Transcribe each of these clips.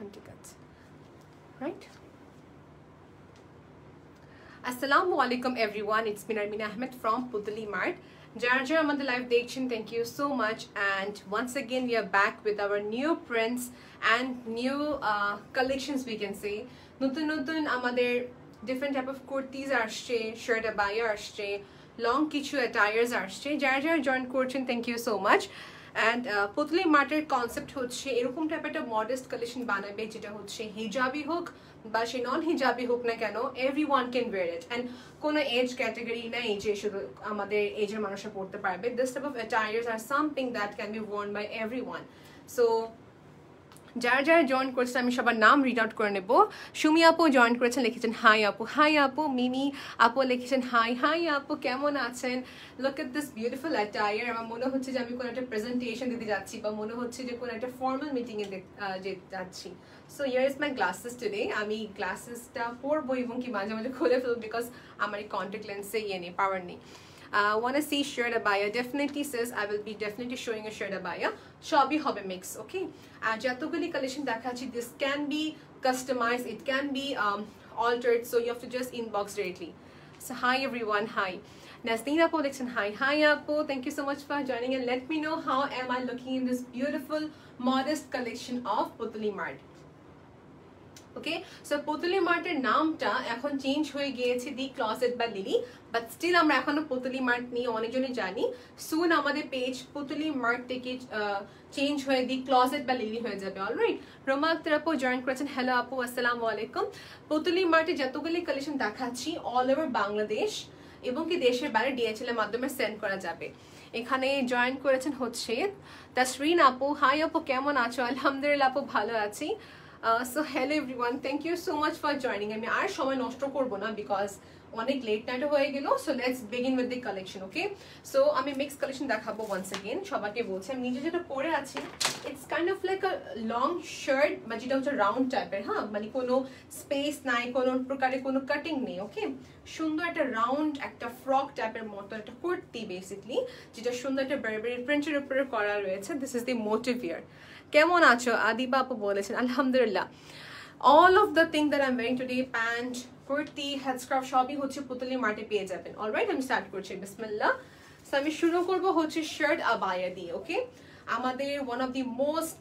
এখন ঠিক আছে right Assalamu alaikum everyone, it's me Narmeen Ahmed from Putali Mart. Jara jara amader live dekhchen, thank you so much, and once again we are back with our new prints and new collections we can say. Notun amader different type of kurtis asche, shirt abaya asche, long kichu attires asche. Jara jara join korchen, thank you so much. And Putali Marter concept হচ্ছে এরকম type একটা modest collection বানাবে যেটা হচ্ছে hijabi হোক বা সে নন hijabi হোক না কেন everyone can wear it and কোনো এজ ক্যাটাগরি নাই যে শুধু আমাদের এজের মানুষরা পড়তে পারবে দিস টাইপ অফ অ্যাটায়ার্স আর something that can be worn by everyone so যারা যারা জয়েন করেছেন আমি সবার নাম রিড আউট করে নেব সুমি আপু জয়েন করেছেন লিখেছেন হাই আপু মিমি আপু লিখেছেন হাই আপু কেমন আছেন look at this beautiful attire আমার মনে হচ্ছে যে আমি কোনো একটা প্রেজেন্টেশন দিতে যাচ্ছি বা মনে হচ্ছে যে কোনো একটা ফর্মাল মিটিংয়ে যাচ্ছি so here is my glasses today আমি গ্লাসেসটা পরবো এবং কি মাঝে মাঝে খুলে ফেলবো বিকজ আমার এই কন্ট্যাক্ট লেন্সে নেই পাওয়ার নেই want to see shirt abaya definitely sis I will be definitely showing a shirt abaya shobi hobe mix okay jatoguli collection dekhachi this can be customized it can be altered so you have to just inbox directly so hi everyone hi Nasneera apu likhen hi apu thank you so much for joining and let me know how am I looking in this beautiful modest collection of Putali Mart okay so Putali Mart এর নামটা এখন change হয়ে গিয়েছে দি closet বা lily but still আমরা এখনো Putali Mart নিয়ে অনেকজনই জানি সুন আমাদের পেজ Putali Mart থেকে চেঞ্জ হয়ে দি ক্লোজেট বা লিলি হয়ে যাবে অলরাইট রোমা আক্তার আপু জয়েন করেছেন হ্যালো আপু আসসালামু আলাইকুম Putali Mart এ যতগুলি কালেকশন দেখাচ্ছি অল ওভার বাংলাদেশ এবং কি দেশের বাইরে ডিএচএল এর মাধ্যমে সেন্ড করা যাবে এখানে জয়েন করেছেন হচ্ছে তাসরিন আপু হাই আপু কেমন আছো আলহামদুলিল্লাহ আপু ভালো আছি so hello everyone thank you so much for joining আমি আর সময় নষ্ট করব না বিকজ অনেক লেট নাইট হয়ে গেল so let's begin with the collection okay so আমি মিক্স কালেকশন দেখাবো once again সবাইকে বলছি আমি নিজে যেটা পরে আছি it's kind of like a long shirt বা যেটা হচ্ছে রাউন্ড টাইপের হ্যাঁ মানে কোনো স্পেস নাই কোনো প্রকারে কোনো কাটিং নেই ওকে সুন্দর একটা রাউন্ড একটা ফ্রক টাইপের মতো একটা কুর্তি বেসিক্যালি যেটা সুন্দর একটা বেরবেরি প্রিন্টের উপরে করা রয়েছে this is the motif here কেমন আছো আদিবা আপু বলেছেন আলহামদুলিল্লাহ all of the thing that I'm wearing today pant kurti headscarf সবই হচ্ছে Putali Mart এ পেয়ে যাবেন অলরাইট আমি স্টার্ট করছি বিসমিল্লাহ সো আমি শুরু করব হচ্ছে শার্ট আবায়া দিয়ে ওকে আমাদের one of the most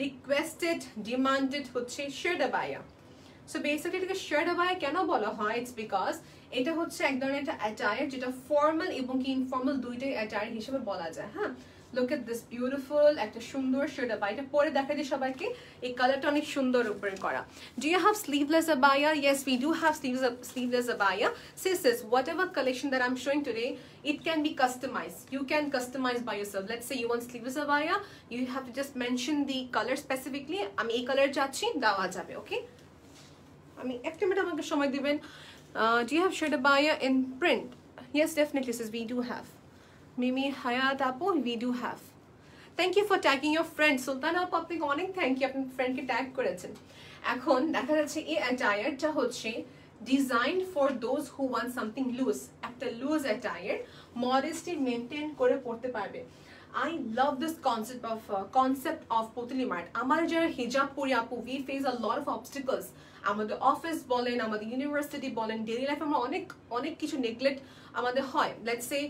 requested demanded হচ্ছে শার্ট আবায়া সো বেসিক্যালি এটাকে শার্ট আবায়া কেন বলা হয় ইটস বিকজ এটা হচ্ছে এক ধরনের একটা অ্যাটায়ার যেটা ফর্মাল এবং কি ইনফর্মাল দুইটাই অ্যাটায়ার হিসেবে বলা যায় হ্যাঁ look at this beautiful একটা সুন্দর শার্ট abaya এটা পরে দেখা যায় সবাইকে এই কালারটা অনেক সুন্দর উপরে করা do you have sleeveless abaya yes we do have sleeveless abaya sis whatever collection that I'm showing today it can be customized you can customize by yourself let's say you want sleeveless abaya you have to just mention the color specifically আমি এই colour চাচ্ছি দেওয়া যাবে ওকে আমি একটা minute আমাকে সময় দিবেন do you have shirt abaya in print yes definitely sis we do have Mimi Hayat apu we do have thank you for tagging your friend Sultan apu apnake onek thank you apni friend ke tag korechen ekhon dekha jacche ei attire ta hocche designed for those who want something loose ekta loose attire modesty maintain kore porte parbe I love this concept of Putali Mart amar jara hijab pori apu we face a lot of obstacles আমাদের office বলেন আমাদের university বলেন daily লাইফে আমরা অনেক কিছু neglect আমাদের হয় লেটস সে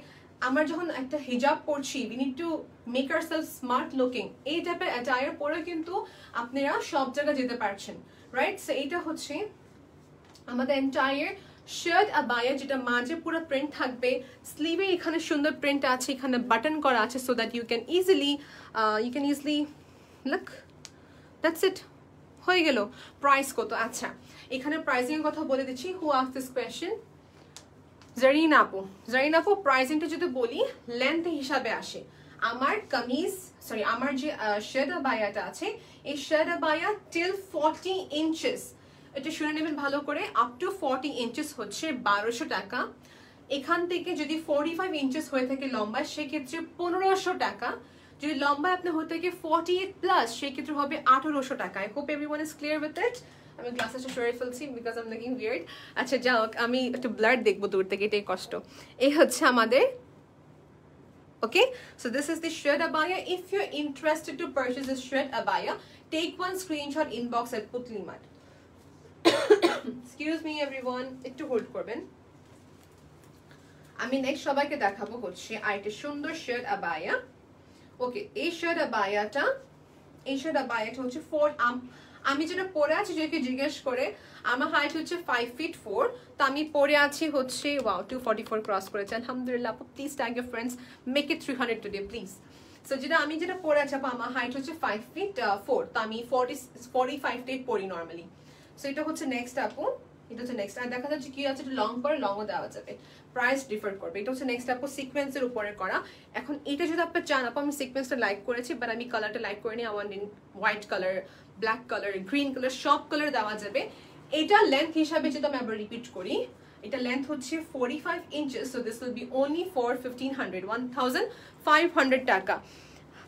আমরা যখন একটা হিজাব পরছি we need to make ourselves smart looking এই টাইপের অ্যাটায়ার পরে কিন্তু আপনারা সব জায়গায় যেতে পারছেন রাইট সো এটা হচ্ছে আমাদের এন্টায়ার শার্ট আবায়া যেটা মাঝে পুরো প্রিন্ট থাকবে স্লিভে এখানে সুন্দর প্রিন্ট আছে এখানে বাটন করা আছে so that you can easily look that's it হয়ে গেল প্রাইস কত আচ্ছা এখানে প্রাইসিং এর কথা বলে দিচ্ছি who asked this question Zareen apu প্রাইসিংটা যদি বলি লেন্থ হিসাবে আসে আমার কামিজ সরি আমার যে শার্ট আবায়াটা আছে এই শার্ট আবায়া till 40 inches এটা শুনে নেবেন ভালো করে আপ টু 40 inches হচ্ছে 1200 টাকা এখান থেকে যদি 45 inches হয়ে থাকে লম্বা সেক্ষেত্রে 1500 টাকা যদি লম্বা আপনি হতে থাকে 48 প্লাস সেক্ষেত্রে হবে 1800 টাকা I hope everyone is clear with it আমি গ্লাসটা সরিয়ে ফেলছি because I am looking weird আচ্ছা যাও আমি একটু ব্লার দেখব দূর থেকে এটাই কষ্ট এই হচ্ছে আমাদের okay so this is the shirt abaya if you're interested to purchase this shirt abaya take one screenshot inbox at Putli Mart. Excuse me everyone, একটু হোল্ড করবেন। আমি নেক্সট সবাইকে দেখাবো হচ্ছে আরেকটা সুন্দর শার্ট আবায়া। ওকে, এই শার্ট আবায়াটা হচ্ছে 4, আমি যেটা পরে আছি যদি জিজ্ঞেস করে, আমার হাইট হচ্ছে 5'4", তো আমি পরে আছি হচ্ছে 244 ক্রস করেছে আলহামদুলিল্লাহ। আপু please tag your friends, make it 300 today please. So আমি যেটা পরে আছি আপু, আমার হাইট হচ্ছে 5'4", তো আমি 45 পরি নর্মালি। সো এটা হচ্ছে নেক্সট আপু, এটা হচ্ছে নেক্সট। আর দেখা যাচ্ছে কি আছে, একটু লং করে লংও দেওয়া যাবে, প্রাইস ডিফার করবে। এটা হচ্ছে নেক্সট আপু, সিকোয়েন্সের উপরে করা। এখন এটা যদি আপনি চান আপু, আমি সিকোয়েন্সটা লাইক করেছি, বাট আমি কালারটা লাইক করিনি। আমার white colour, black colour, green colour, সব কালার দেওয়া যাবে। এটা লেন্থ হিসাবে যদি আমি আবার রিপিট করি, এটা লেন্থ হচ্ছে 45 inches. So this will be only for 1500 টাকা।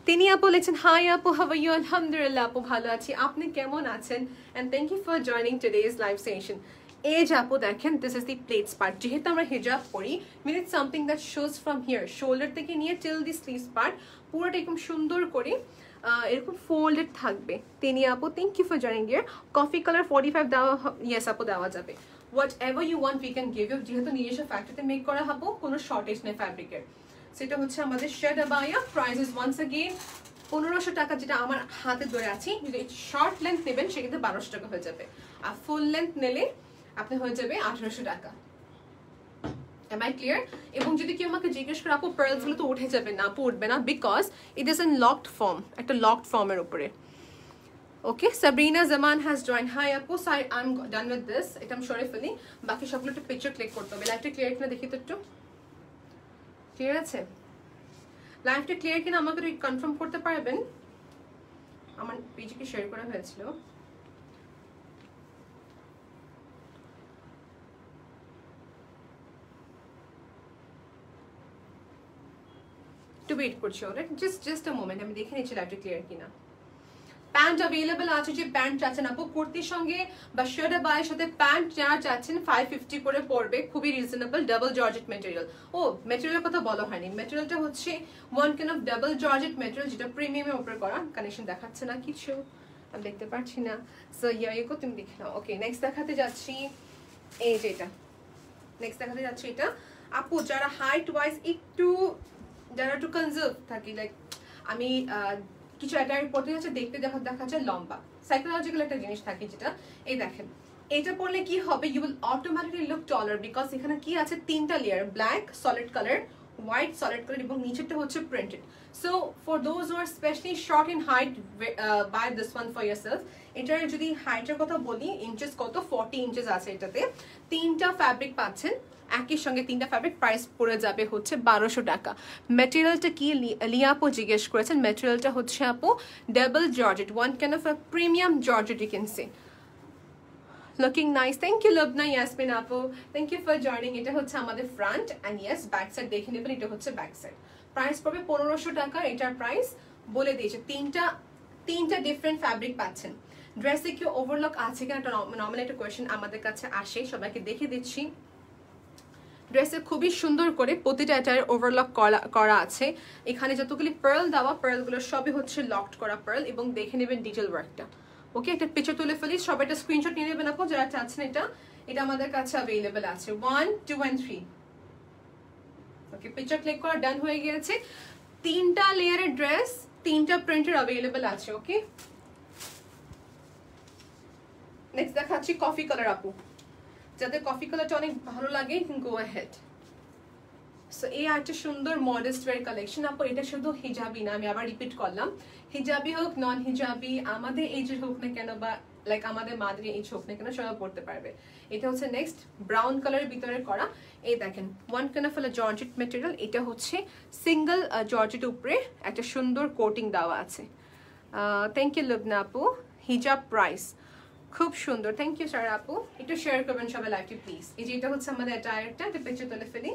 তিনি আপু লিখছেন, হাই আপু, হাউ আর ইউ? আলহামদুলিল্লাহ আপু ভালো আছি, আপনি কেমন আছেন? And thank you for joining today's live session. এই যে আপু দেখেন, this is the plates part. যেহেতু আমরা হিজাব পরি, mean it's something that shows from here, shoulder থেকে নিয়ে টিল দি স্লিভস পার্ট, পুরোটা এরকম সুন্দর করে এরকম ফোল্ডেড থাকবে। তিনি আপু থ্যাংক ইউ ফর জয়নিং ইয়ার। কফি কালার 45 দেওয়া, ইয়েস আপু দেওয়া যাবে। Whatever you want we can give you. যেহেতু নিজস্ব ফ্যাক্টরিতে মেক করা হবো, কোনো শর্টেজ নেই ফ্যাব্রিকের। সেটা হচ্ছে আমাদের শার্ট আবায়া। প্রাইস ইজ ওয়ান্স अगेन 1500 টাকা, যেটা আমার হাতে ধরে আছি। যদি শর্ট লেন্থ নেবেন সেক্ষেত্রে 1200 টাকা হয়ে যাবে, আর ফুল লেন্থ নিলে আপনি হয়ে যাবে 1800 টাকা। Am I clear? এবং যদি কেউ আমাকে জিজ্ঞেস করে আপু পার্লস গুলো তো উঠে যাবে না, আপু উঠবে না, because it is in locked form, একটা লকড ফর্মের উপরে। ওকে, সাবরিনা জামান হ্যাজ জয়েন। হাই আপু, I am done with this. এটা আমি সরে ফেলি, বাকি সবগুলো একটু পিকচার ক্লিক করতে হবে। লাইভটা ক্লিয়ার কিনা দেখি তো, একটু ক্লিয়ার আছে? লাইভটা ক্লিয়ার কিনা আমাকে একটু কনফার্ম করতে পারবেন? আমার পেজে কি শেয়ার করা হয়েছিল? একটু ওয়েট করছি, অলরাইট, জাস্ট আ মোমেন্ট, আমি দেখে নিচ্ছি লাইভটা ক্লিয়ার কিনা। প্যান্ট অ্যাভেলেবল আছে, যে প্যান্ট চাচ্ছেন আপু কুর্তির সঙ্গে বা শার্ট আবায়ার সাথে প্যান্ট যারা চাচ্ছেন 550 করে পড়বে, খুবই রিজনেবল। Double georgette material. ও ম্যাটেরিয়ালের কথা বলা হয়নি, ম্যাটেরিয়ালটা হচ্ছে one kind of double georgette material, যেটা প্রিমিয়ামের উপরে করা। কানেকশন দেখাচ্ছে না কিছু, আমি দেখতে পাচ্ছি না। সো ইয়াইকো তুমি দেখে নাও। ওকে, নেক্সট দেখাতে যাচ্ছি এই যে এটা। নেক্সট দেখাতে যাচ্ছি এটা আপু, যারা হাইট ওয়াইজ একটু, যারা একটু কনজার্ভ থাকি, লাইক আমি কিছু অ্যাটায়ার পড়তে যাচ্ছে, দেখতে দেখাচ্ছে লম্বা, সাইকোলজিক্যাল একটা জিনিস থাকে যেটা, এই দেখেন এটা পরলে কি হবে, you will automatically look taller, because এখানে কি আছে, 3টা layer, black, solid colour, white, solid colour, এবং নিচেরটা হচ্ছে printed. So for those who are specially short in height, buy this one for yourself. এটার যদি হাইটের কথা বলি, ইঞ্চেস কত, 40 ইঞ্চেস আছে এটাতে। 3টা ফ্যাব্রিক পাচ্ছেন একই সঙ্গে, 3টা ফ্যাব্রিক, প্রাইস পড়ে যাবে হচ্ছে 1200 টাকা। ম্যাটেরিয়ালটা কি লিয়া আপু জিজ্ঞেস করেছেন, ম্যাটেরিয়ালটা হচ্ছে আপু double georgette, one kind of a premium georgette you can say. Looking nice, thank you Lubna Yasmin আপু, থ্যাংক ইউ ফর জয়নিং। এটা হচ্ছে আমাদের front, and yes back side দেখে নেবেন, এটা হচ্ছে ব্যাক সাইড। প্রাইস পড়বে 1500 টাকা। এটার প্রাইস বলে দিয়েছে, তিনটা ডিফারেন্ট ফ্যাব্রিক পাচ্ছেন। ড্রেসে কি ওভারলক আছে কিনা, একটা নর্মাল একটা কোয়েশ্চেন আমাদের কাছে আসে, সবাইকে দেখে দিচ্ছি। ড্রেসে খুবই সুন্দর করে প্রতিটা অ্যাটায়ার ওভারলক করা আছে। এখানে যতগুলি পার্ল দেওয়া, পার্লগুলো সবই হচ্ছে লকড করা পার্ল, এবং দেখে নেবেন ডিটেল ওয়ার্কটা। ওকে, একটা পিকচার তুলে ফেলি, সবাই একটা স্ক্রিনশট নিয়ে নেবেন আপু যারা চাচ্ছেন। এটা আমাদের কাছে অ্যাভেলেবেল আছে 1, 2 and 3। ওকে, পিকচার ক্লিক করা ডান হয়ে গিয়েছে। 3টা লেয়ারের ড্রেস, 3টা প্রিন্টের অ্যাভেলেবেল আছে। ওকে, নেক্সট দেখাচ্ছি কফি কালার আপু, যাদের কফি কালারটা অনেক ভালো লাগে, you can go ahead. So এই একটা সুন্দর মডেস্ট ওয়্যার কালেকশন আপু। এটা শুধু হিজাবি না, আমি আবার রিপিট করলাম, হিজাবি হোক, নন হিজাবি, আমাদের এজের হোক না কেন, বা লাইক আমাদের মাদের এজ হোক না কেন, সবাই পড়তে পারবে। এটা হচ্ছে নেক্সট ব্রাউন কালারের ভিতরে করা। এই দেখেন, one kind of georgette material. এটা হচ্ছে সিঙ্গেল জর্জেট উপরে একটা সুন্দর কোটিং দেওয়া আছে। থ্যাংক ইউ লুবনা আপু। হিজাব প্রাইস খুব সুন্দর, থ্যাংক ইউ স্যার আপু। একটু শেয়ার করবেন সবাই লাইভটি প্লিজ। এই যে এটা হচ্ছে আমাদের অ্যাটায়ারটা, একটা পিকচার তুলে ফেলি।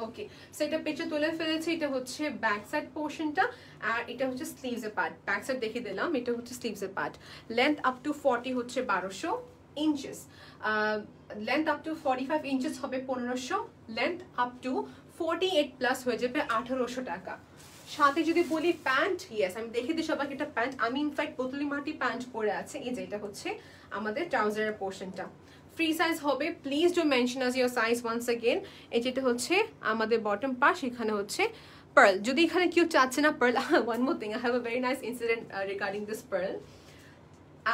ওকে, সো এটা পিকচার তুলে ফেলেছি। এটা হচ্ছে ব্যাক সাইড পোর্শনটা, আর এটা হচ্ছে স্লিভস এর পার্ট। ব্যাক সাইড দেখিয়ে দিলাম, এটা হচ্ছে স্লিভস এর পার্ট। লেন্থ আপ টু 40 হচ্ছে 1200 inches, length up to 45 inches হবে 1500, লেন্থ আপ টু 48 প্লাস হয়ে যাবে 1800 টাকা। সাথে যদি বলি প্যান্ট, ইয়েস আমি দেখে দিই সবাইকে এটা প্যান্ট। আমি ইনফ্যাক্ট পুতলি মার্টি প্যান্ট পরে আছে, এই যে এটা হচ্ছে আমাদের ট্রাউজারের পোর্শনটা। ফ্রি সাইজ হবে, please do mention us your size once again. এই যেটা হচ্ছে আমাদের বটম পাশ, এখানে হচ্ছে পার্ল। যদি এখানে কেউ চাচ্ছে না pearl, one more thing, I have a very nice incident regarding this pearl.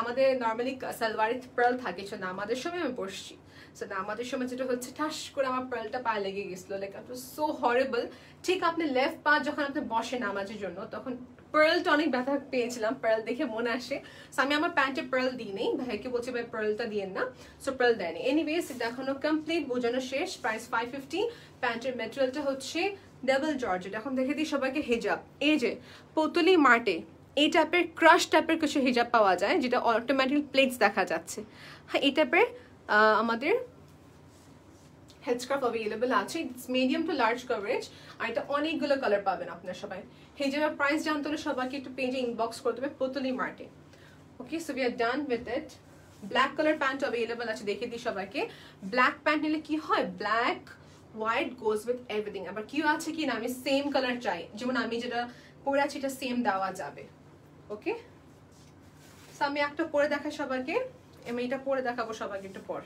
আমাদের নর্মালি সালোয়ারে পার্ল থাকে, সেটা আমাদের সময় আমি পরছি, সেটা আমাদের সময় যেটা হচ্ছে ঠাস করে আমার পার্লটা পায়ে লেগে গেছিল, লাইক ইট ওয়াজ সো হরিবল। ঠিক আপনি লেফট পা যখন আপনি বসেন নামাজের জন্য, তখন পার্লটা অনেক ব্যথা পেয়েছিলাম, পার্ল দেখে মনে আসে। সো আমি আমার প্যান্টে পার্ল দিই নেই, ভাইকে বলছি ভাই পার্লটা দিয়েন না, সো পার্ল দেয়নি। এনিওয়েজ দেখানো কমপ্লিট, বোঝানো শেষ। প্রাইস 550। প্যান্টের ম্যাটেরিয়ালটা হচ্ছে ডাবল জর্জেট। এখন দেখে দিই সবাইকে হিজাব। এই যে পুতলি মার্টে এই টাইপের ক্রাশ টাইপের কিছু হিজাব পাওয়া যায়, যেটা অটোমেটিক প্লেটস দেখা যাচ্ছে। হ্যাঁ, এই টাইপের আমাদের হেড স্কার্ফ অ্যাভেলেবল আছে, it's medium to large coverage, আর এটা অনেকগুলো কালার পাবেন আপনারা সবাই। হিজাবের প্রাইস জানতে হলে সবাইকে একটু পেজে ইনবক্স করতে হবে পুতলি মার্টে। Okay, so we are done with it. Black colour pant available আছে, দেখে দিই সবাইকে। ব্ল্যাক প্যান্ট নিলে কি হয়, black white goes with everything. আবার কেউ আছে কি না আমি সেম কালার চাই, যেমন আমি যেটা পরে আছি এটা সেম দেওয়া যাবে। ওকে, সো আমি একটা পরে দেখাই সবাইকে, আমি এটা পরে দেখাবো সবাইকে একটু পর।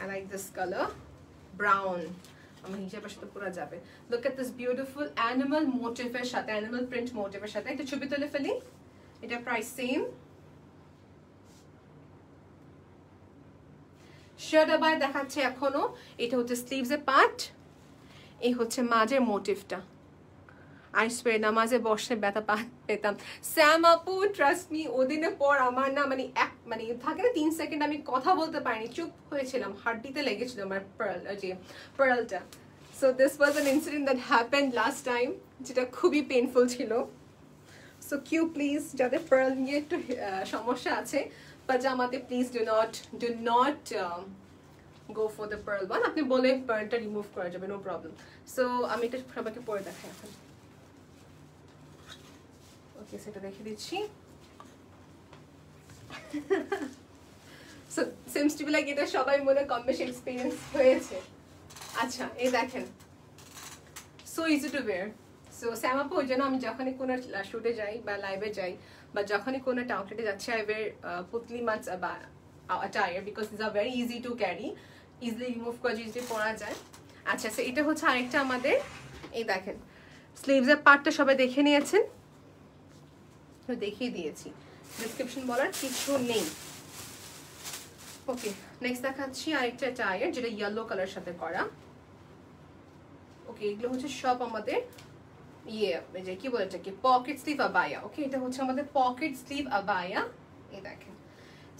I like this color, brown. আমার হিজাবের সাথে পুরো যাবে। Look at this beautiful animal motif এর সাথে, animal print motif এর সাথে। একটা ছবি তুলে ফেলি, এটা প্রাইস সেম। শার্ট আবার দেখাচ্ছে এখনো, এটা হচ্ছে স্লিভস এর পার্ট, এই হচ্ছে মাঝের মোটিভটা। আই স্পেয়ার নামাজে বসে ব্যথা পেতাম। স্যাম আপু ট্রাস্ট মি, ওদিনের পর আমার না মানে থাকে না 3 সেকেন্ড আমি কথা বলতে পারিনি, চুপ হয়েছিলাম, হাড্ডিতে লেগেছিল আমার পার্লটা। So this was an incident that happened last time, যেটা খুবই পেইনফুল ছিল। সো কিউ প্লিজ যাদের পার্ল নিয়ে একটু সমস্যা আছে পাজামাতে, please do not go for the pearl one. আপনি বলে পার্লটা রিমুভ করা যাবে, নো প্রবলেম। সো আমি এটা সবাইকে পরে দেখাই এখন। ওকে, সেটা দেখে দিচ্ছি। So seems to be like এটা সবাই মনে কম বেশি এক্সপেরিয়েন্স হয়েছে। আচ্ছা, এই দেখেন, so easy to wire. So Sam আপু ওই জন্য আমি যখনই কোনো শুটে যাই বা লাইভে যাই বা যখনই কোনো টাউনটেটে যাচ্ছি, আই ওয়্যার পুতলি মাছ বা attire because these are very easy to carry, easily remove করে ইজিলি পরা যায়। আচ্ছা, সো এটা হচ্ছে আরেকটা আমাদের, এই দেখেন স্লিভস এর পার্টটা সবাই দেখে নিয়েছেন, দেখিয়ে দিয়েছি, ডেসক্রিপশন বলার কিছু নেই। ওকে, নেক্সট দেখাচ্ছি আরেকটা অ্যাটায়ার, যেটা ইয়েলো কালার সাথে করা। ওকে, এগুলো হচ্ছে সব আমাদের যে কি বলে এটাকে পকেট স্লিভ আবায়া। ওকে, এটা হচ্ছে আমাদের পকেট স্লিভ আবায়া, এই দেখেন।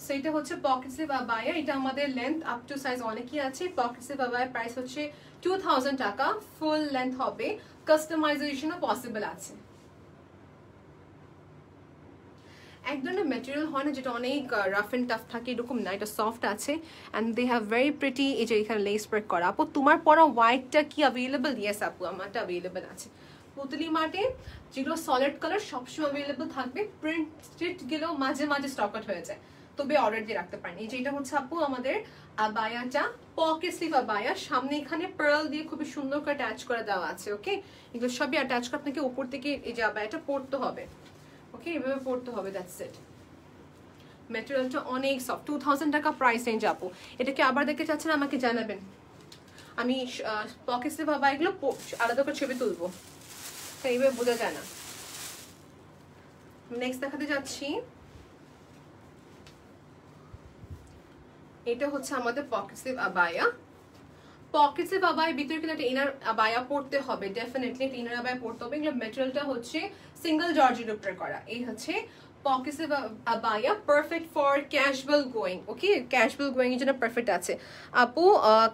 সো এটা হচ্ছে পকেট স্লিভ আবায়া, এটা আমাদের লেন্থ আপ টু সাইজ অনেকই আছে। পকেট স্লিভ আবায়া প্রাইস হচ্ছে 2000 টাকা, ফুল লেন্থ হবে, কাস্টমাইজেশনও পসিবল আছে। এক ধরনের ম্যাটেরিয়াল হয় না যেটা অনেক রাফ অ্যান্ড টাফ থাকে, এরকম না, এটা সফট আছে and they have very pretty. এই যে এখানে লেস ওয়ার্ক করা। আপু তোমার পরা হোয়াইটটা কি অ্যাভেলেবল? ইয়েস আপু, আমারটা অ্যাভেলেবল আছে। পুতলি মার্টে যেগুলো সলিড কালার সবসময় অ্যাভেলেবল থাকবে, প্রিন্টেড গেলেও মাঝে মাঝে স্টক আউট হয়ে যায়, তবে অর্ডার দিয়ে রাখতে পারেন। এই যে এটা হচ্ছে আপু আমাদের আবায়াটা, পকেট স্লিভ আবায়া, সামনে এখানে পার্ল দিয়ে খুবই সুন্দর করে অ্যাটাচ করে দেওয়া আছে। ওকে, এগুলো সবই অ্যাটাচ করে আপনাকে উপর থেকে এই যে আবায়াটা পরতে হবে। ওকে, এভাবে পড়তে হবে, দ্যাটস ইট। ম্যাটেরিয়ালটা অনেক সফট, 2000 টাকা প্রাইস রেঞ্জ আপু। এটাকে আবার দেখতে চাচ্ছেন আমাকে জানাবেন, আমি পকেট স্লিভ আবায়া এগুলো আলাদা করে ছবি তুলবো, তাই এইভাবে বোঝা যায় না। নেক্সট দেখাতে যাচ্ছি, এটা হচ্ছে আমাদের পকেট স্লিভ আবায়া। পকেট স্লিভ আবায়ার ভিতরে কিন্তু একটা ইনার আবায়া পড়তে হবে, ডেফিনেটলি একটা ইনার আবায়া পড়তে হবে। এগুলো ম্যাটেরিয়ালটা হচ্ছে সিঙ্গেল জর্জের উপরে করা। এই হচ্ছে pocket sleeve abaya, perfect for casual going. Okay, casual going এর জন্য পারফেক্ট আছে। আপু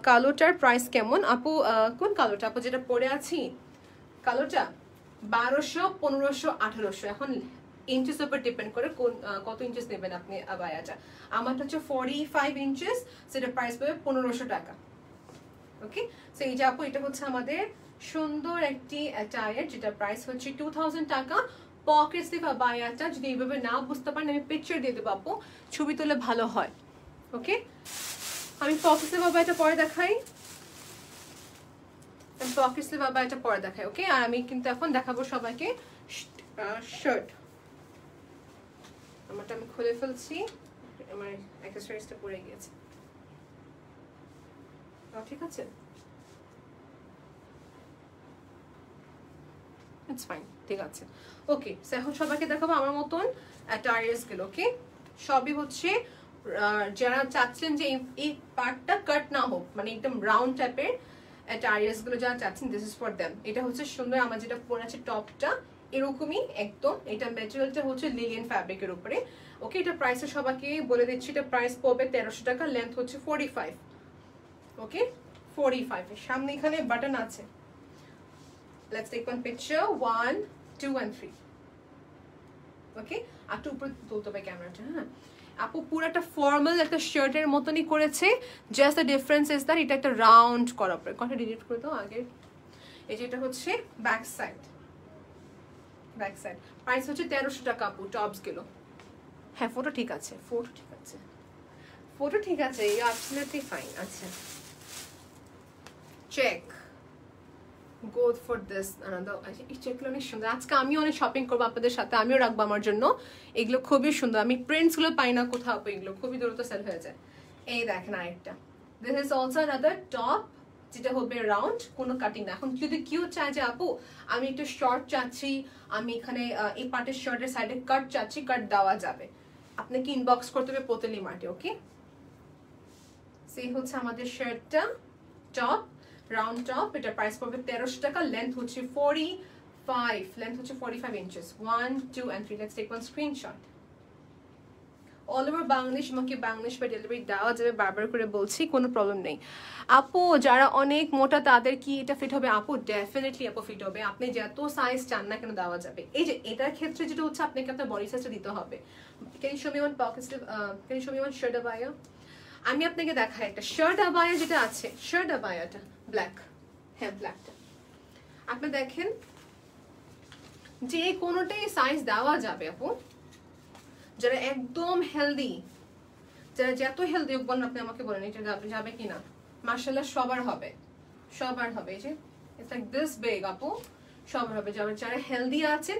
কালোটার প্রাইস কেমন? আপু কোন কালোটা? আপু যেটা পরে আছি কালোটা 1200, 1500, 1800, এখন ইঞ্চেস উপর ডিপেন্ড করে কত ইঞ্চেস নেবেন আপনি আবায়াটা। আমারটা হচ্ছে 45 ইঞ্চেস, সেটা প্রাইস পাবে 1500 টাকা। ওকে, সো এই যে আপু এটা হচ্ছে আমাদের সুন্দর একটি অ্যাটায়ার, যেটা প্রাইস হচ্ছে 2000 টাকা। পকেট স্লিভ আবায়াটা যদি এইভাবে না বুঝতে পারেন আমি পিকচার দিয়ে দেবো আপু, ছবি তুলে ভালো হয়। ওকে, আমি পকেট স্লিভ আবায়াটা পরে দেখাই। পকেট স্লিভ আবার এটা পরে দেখায়, ওকে? আর আমি কিন্তু এখন দেখাবো সবাইকে শার্ট। আমারটা আমি খুলে ফেলছি, আমার অ্যাক্সেসরিজটা পরে গিয়েছে। ঠিক আছে, ইটস ফাইন, ঠিক আছে। ওকে, এখন সবাইকে দেখাবো আমার মতন অ্যাটায়ার্স গুলো, ওকে? সবই হচ্ছে যারা চাচ্ছেন যে এই পার্টটা কাট না হোক, মানে একদম রাউন্ড টাইপের অ্যাটায়ার্স গুলো যারা চাচ্ছেন, দিস ইজ ফর দেম। এটা হচ্ছে সুন্দর, আমার যেটা পরে আছে টপটা এরকমই একদম। এটা ম্যাটেরিয়ালটা হচ্ছে লিলিয়ান ফ্যাব্রিকের উপরে, ওকে? এটা প্রাইসে সবাইকে বলে দিচ্ছি, এটা প্রাইস পড়বে 1300 টাকা, লেন্থ হচ্ছে 45, ওকে? 45 এর সামনে এখানে বাটন আছে। Let's take one picture, 1, 2 and 3, ওকে? আর একটু উপরে তুলতে হবে ক্যামেরাটা, হ্যাঁ? আপু পুরোটা ফর্মাল একটা শার্টের মতনই করেছে, just the difference is that এটা একটা রাউন্ড করা পরে। কটা ডিলিট করে দাও আগে। এই যে এটা হচ্ছে back side, back side. Price হচ্ছে 1300 টাকা আপু, টপস গুলো। হ্যাঁ, ফটো ঠিক আছে, ফটো ঠিক আছে, ফটো ঠিক আছে, ইউ অ্যাবসলিউটলি ফাইন। আচ্ছা, check, go for this another. এই চেকগুলো অনেক সুন্দর। আজকে আমিও অনেক শপিং করবো আপনাদের সাথে, আমিও রাখবো আমার জন্য। এগুলো খুবই সুন্দর, আমি প্রিন্টসগুলো পাই না কোথাও, এগুলো খুবই দ্রুত সেল হয়ে যায়। এই দেখেন আরেকটা, this is also another top, যেটা হবে রাউন্ড, কোনো কাটিং না। এখন যদি কেউ চায় যে আপু আমি একটু শর্ট চাচ্ছি, আমি এখানে এই পার্টের শার্টের সাইডে কাট চাচ্ছি, কাট দেওয়া যাবে, আপনাকে ইনবক্স করতে হবে পুতলি মার্টে, ওকে? সেই হচ্ছে আমাদের শার্টটা, টপ, রাউন্ড টপ। এটা প্রাইস পড়বে 1300 টাকা, লেন্থ হচ্ছে 45, লেন্থ হচ্ছে 45 inches. 1, 2 and 3, let's take one screenshot. All over Bangladesh, আমাকে বাংলাদেশ বা ডেলিভারি দেওয়া যাবে, বারবার করে বলছি, কোনো প্রবলেম নেই। আপু যারা অনেক মোটা তাদের কি এটা ফিট হবে? আপু ডেফিনেটলি আপু ফিট হবে, আপনি যত সাইজ চান না কেন দেওয়া যাবে। এই যে এটার ক্ষেত্রে যেটা হচ্ছে আপনাকে আপনার বডি সাইজটা দিতে হবে। Can you show me one pocket sleeve, can you show me one shirt আবায়া? আমি আপনাকে দেখাই একটা শার্ট আবায়া যেটা আছে, শার্ট আবায়াটা ব্ল্যাক, হ্যাঁ ব্ল্যাকটা আপনি দেখেন, যে কোনোটাই সাইজ দেওয়া যাবে আপু। যারা একদম হেলদি, যারা যত হেলদি হোক বলেন, আপনি আমাকে বলেন এটা যাবে কিনা, মার্শাল্লাহ সবার হবে, সবার হবে। এই যে ইটস লাইক দিস বিগ আপু, সবার হবে। যারা হেলদি আছেন,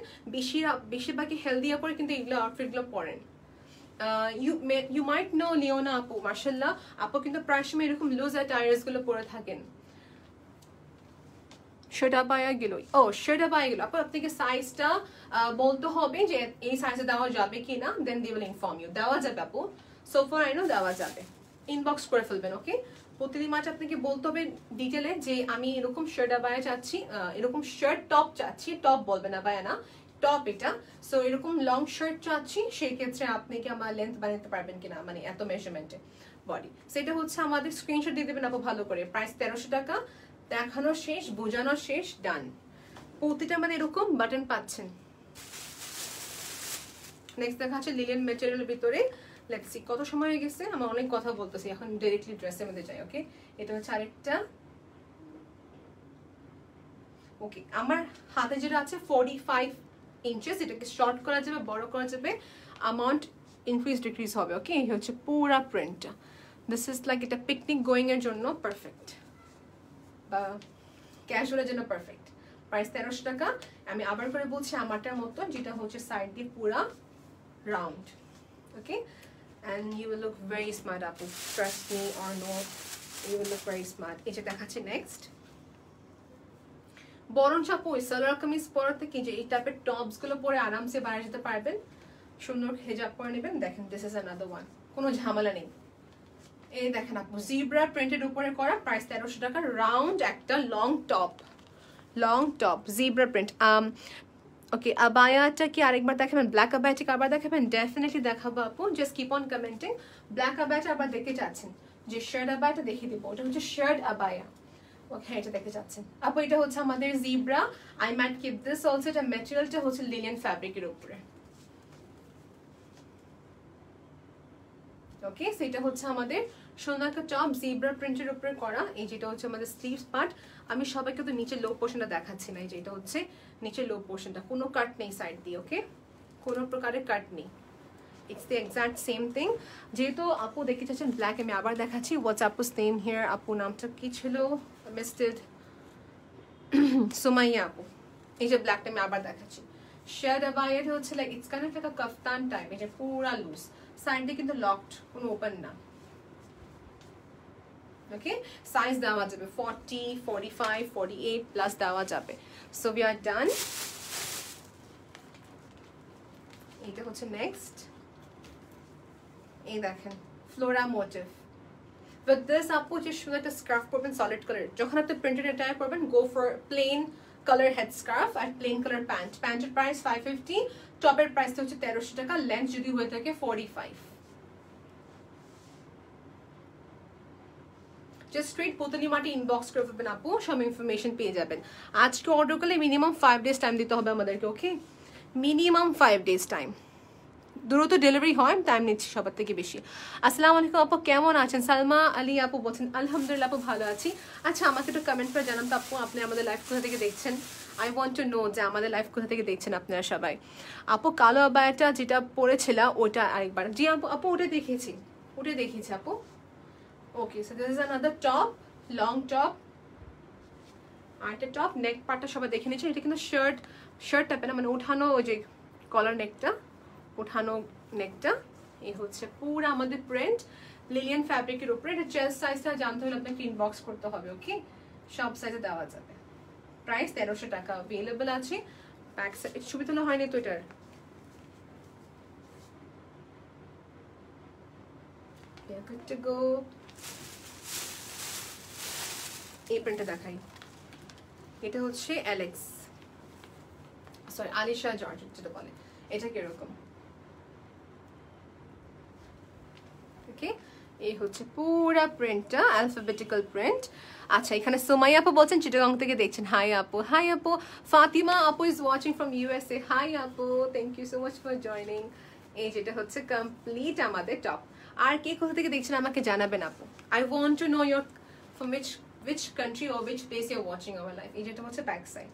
বেশিরভাগই হেলদি আপরে কিন্তু এগুলো আউটফিটগুলো পরেন। ইউ মাইট নো লিওনা আপু, মার্শাল্লাহ আপু কিন্তু প্রায় সময় এরকম লুজ অ্যাটায়ার্স গুলো পরে থাকেন। সেটা পায়া গেলই, ও সেটা পায়া গেল আপু, আপনাকে সাইজটা বলতে হবে যে এই সাইজে দেওয়া যাবে কিনা, দেন দে উইল ইনফর্ম ইউ। দেওয়া যাবে আপু, সো ফার আই নো দেওয়া যাবে, ইনবক্স করে ফেলবেন, ওকে? প্রতিদিন মাস আপনাকে বলতে হবে ডিটেলে যে আমি এরকম শার্ট আবায়া চাচ্ছি, এরকম শার্ট টপ চাচ্ছি, টপ বলবেন আবায়া না, টপ এটা। সো এরকম লং শার্ট চাচ্ছি, সেই ক্ষেত্রে আপনি কি আমার লেন্থ বানাতে পারবেন কিনা, মানে এত মেজারমেন্টে বডি। সেটা হচ্ছে আমাদের স্ক্রিনশট দিয়ে দেবেন আপু ভালো করে। প্রাইস 1300 টাকা, দেখানো শেষ, বোঝানো শেষ, ডান। প্রতিটা মানে এরকম বাটন পাচ্ছেন। নেক্সট দেখা হচ্ছে লিলিয়ান ম্যাটেরিয়ালের ভিতরে। লেটস সি, কত সময় হয়ে গেছে, আমরা অনেক কথা বলতেছি, এখন ডাইরেক্টলি ড্রেসের মধ্যে যাই, ওকে? এটা হচ্ছে আরেকটা, ওকে? আমার হাতে যেটা আছে 45 ইঞ্চেস, এটাকে শর্ট করা যাবে, বড় করা যাবে, অ্যামাউন্ট ইনক্রিজ ডিক্রিজ হবে, ওকে? এই হচ্ছে পুরা প্রিন্টটা। দিস ইজ লাইক এটা পিকনিক গোয়িং এর জন্য পারফেক্ট, বা ক্যাজুয়ালের জন্য পারফেক্ট। প্রাইস 1300 টাকা। আমি আবার করে বলছি, আমারটার মতো, যেটা হচ্ছে সাইড দিয়ে পুরা round, okay? And you will look very smart আপু, trust me or not, you will look very smart. এই যে দেখাচ্ছে নেক্সট, বরঞ্চ আপু সালোয়ার কামিজ পরার থেকে যে এই টাইপের টপস গুলো পরে আরামসে বাইরে যেতে পারবেন, সুন্দর হেজাব পরে নেবেন। দেখেন দিস ইজ অ্যানাদার ওয়ান, কোনো ঝামেলা নেই। এই দেখেন আপু, জিব্রা প্রিন্টের উপরে করা, প্রাইস 1300 টাকা, রাউন্ড একটা long top, long top zebra print. Okay, আবায়াটা কি আরেকবার দেখাবেন? ব্ল্যাক আবায়াটা কি আবার দেখাবেন? ডেফিনেটলি দেখাবো আপু, just keep on commenting. Black আবায়াটা আবার দেখতে চাচ্ছেন, যে শার্ট আবায়াটা দেখিয়ে দিব, ওটা হচ্ছে শার্ট আবায়া, ওকে? এটা দেখতে চাচ্ছেন আপু, এটা হচ্ছে আমাদের zebra. I might keep this also, এটা ম্যাটেরিয়ালটা হচ্ছে লিলিয়ান ফ্যাব্রিকের উপরে, ওকে? সেটা হচ্ছে আমাদের সুন্দর একটা টপ জিব্রা প্রিন্টের উপরে করা। এই যেটা হচ্ছে আমাদের স্লিভস পার্ট। আমি সবাইকে তো নিচে লো পোর্শনটা দেখাচ্ছি না, এই যে এটা হচ্ছে নিচে লো পোর্শনটা, কোনো কাট নেই সাইড দিয়ে, ওকে? কোনো প্রকারের কাট নেই, it's the exact same thing. যেহেতু আপু দেখতে চাচ্ছেন ব্ল্যাক, আমি আবার দেখাচ্ছি। হোয়াটস আপুস নেম হিয়ার? আপু নামটা কি ছিল? মিস্টেড সুমাইয়া আপু, এই যে ব্ল্যাকটা আমি আবার দেখাচ্ছি। শেয়ার আবায়াটা হচ্ছে like it's kind of like a kaftan type, এটা পুরা লুজ, সাইড দিয়ে কিন্তু লকড, কোনো ওপেন না। ওকে, সাইজ দেওয়া যাবে 40, 45, 48 প্লাস দেওয়া যাবে। সো উই আর ডান। এটা হচ্ছে নেক্সট, এই দেখেন ফ্লোরা মোটিভ উইথ দিস। আপু যে সুন্দর একটা স্কার্ফ পরবেন সলিড কালার, যখন আপনি প্রিন্টেড অ্যাটায়ার পরবেন go for plain colour head scarf আর প্লেন কালার প্যান্ট। প্যান্টের প্রাইস 550, টপের প্রাইসটা হচ্ছে 1300 টাকা, লেন্থ যদি হয়ে থাকে 45। জাস্ট স্ট্রেট পুতলি মাটি ইনবক্স করে ফেলবেন আপু, সব ইনফরমেশন পেয়ে যাবেন। আজকে অর্ডার করলে মিনিমাম 5 days টাইম দিতে হবে আমাদেরকে। ওকে, মিনিমাম 5 days টাইম। দ্রুত ডেলিভারি হয়, টাইম নিচ্ছি সবার থেকে বেশি। আসসালামু আলাইকুম আপু, কেমন আছেন? সালমা আলী আপু বলছেন আলহামদুলিল্লাহ আপু ভালো আছি। আচ্ছা, আমাকে একটু কমেন্ট করে জানান তো আপু, আপনি আমাদের লাইভ কোথা থেকে দেখছেন? আই ওয়ান্ট টু নো যে আমাদের লাইভ কোথা থেকে দেখছেন আপনারা সবাই। আপু কালো আবায়াটা যেটা পরেছিলাম ওটা আরেকবার, জি আপু, আপু ওটা দেখিয়েছি আপু। Okay, so this is another top, long top, আরেকটা টপ। নেক পার্টটা সবাই দেখে নিয়েছেন, এটা কিন্তু শার্ট টাইপের না, মানে উঠানো, ওই যে কলার নেকটা, উঠানো নেকটা। এই হচ্ছে পুরো আমাদের প্রিন্ট লিলিয়ান ফ্যাব্রিকের উপরে। এটা চেস্ট সাইজটা জানতে হলে আপনাকে ইনবক্স করতে হবে। ওকে, সব সাইজে দেওয়া যাবে। প্রাইস 1300 টাকা অ্যাভেলেবল আছে। ব্যাক সাইড ছবি তোলা হয়নি তো এটার, good to go। এই প্রিন্টটা দেখাই, এটা হচ্ছে অ্যালেক্স, সরি আলিশা জর্জেট যেটা বলে, এটা কিরকম। ওকে, এই হচ্ছে পুরা প্রিন্টটা, অ্যালফাবেটিক্যাল প্রিন্ট। আচ্ছা, এখানে সুমাইয়া আপু বলছেন চিটাগাং থেকে দেখছেন। হাই আপু, হাই আপু। ফাতিমা আপু is watching from USA. Hi আপু, thank you so much for joining. এই যেটা হচ্ছে কমপ্লিট আমাদের টপ। আর কে কোথা থেকে দেখছেন আমাকে জানাবেন আপু। I want to know your from which country or which place you're watching our live। এই যেটা হচ্ছে ব্যাক সাইড,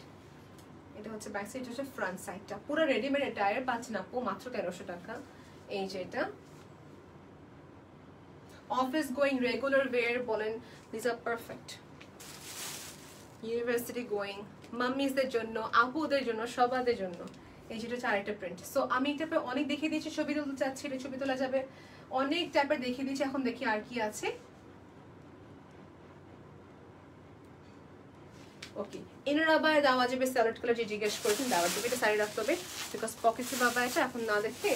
এটা হচ্ছে ব্যাক সাইড, হচ্ছে ফ্রন্ট সাইডটা। পুরো রেডিমেড টায়ার পাচ্ছেন আপু মাত্র 1300 টাকা। এই যেটা অফিস গোয়িং, রেগুলার ওয়্যার বলেন, this are perfect. University going মাম্মিসদের জন্য, আপুদের জন্য, সবাদের জন্য। এই যেটা হচ্ছে আরেকটা প্রিন্ট। সো আমি এটা অনেক দেখিয়ে দিয়েছি, ছবি তুলতে চাচ্ছি, এটা ছবি তোলা যাবে, অনেক টাইপের দেখিয়ে দিয়েছি। এখন দেখি আর কি আছে। ওকে, ইনার আবায়া দেওয়া যাবে স্যালাড কালার, যে জিজ্ঞেস করেছেন দেওয়া যাবে। এটা সাইডে রাখতে হবে বিকজ পকেটে আবায়াটা এখন না দেখে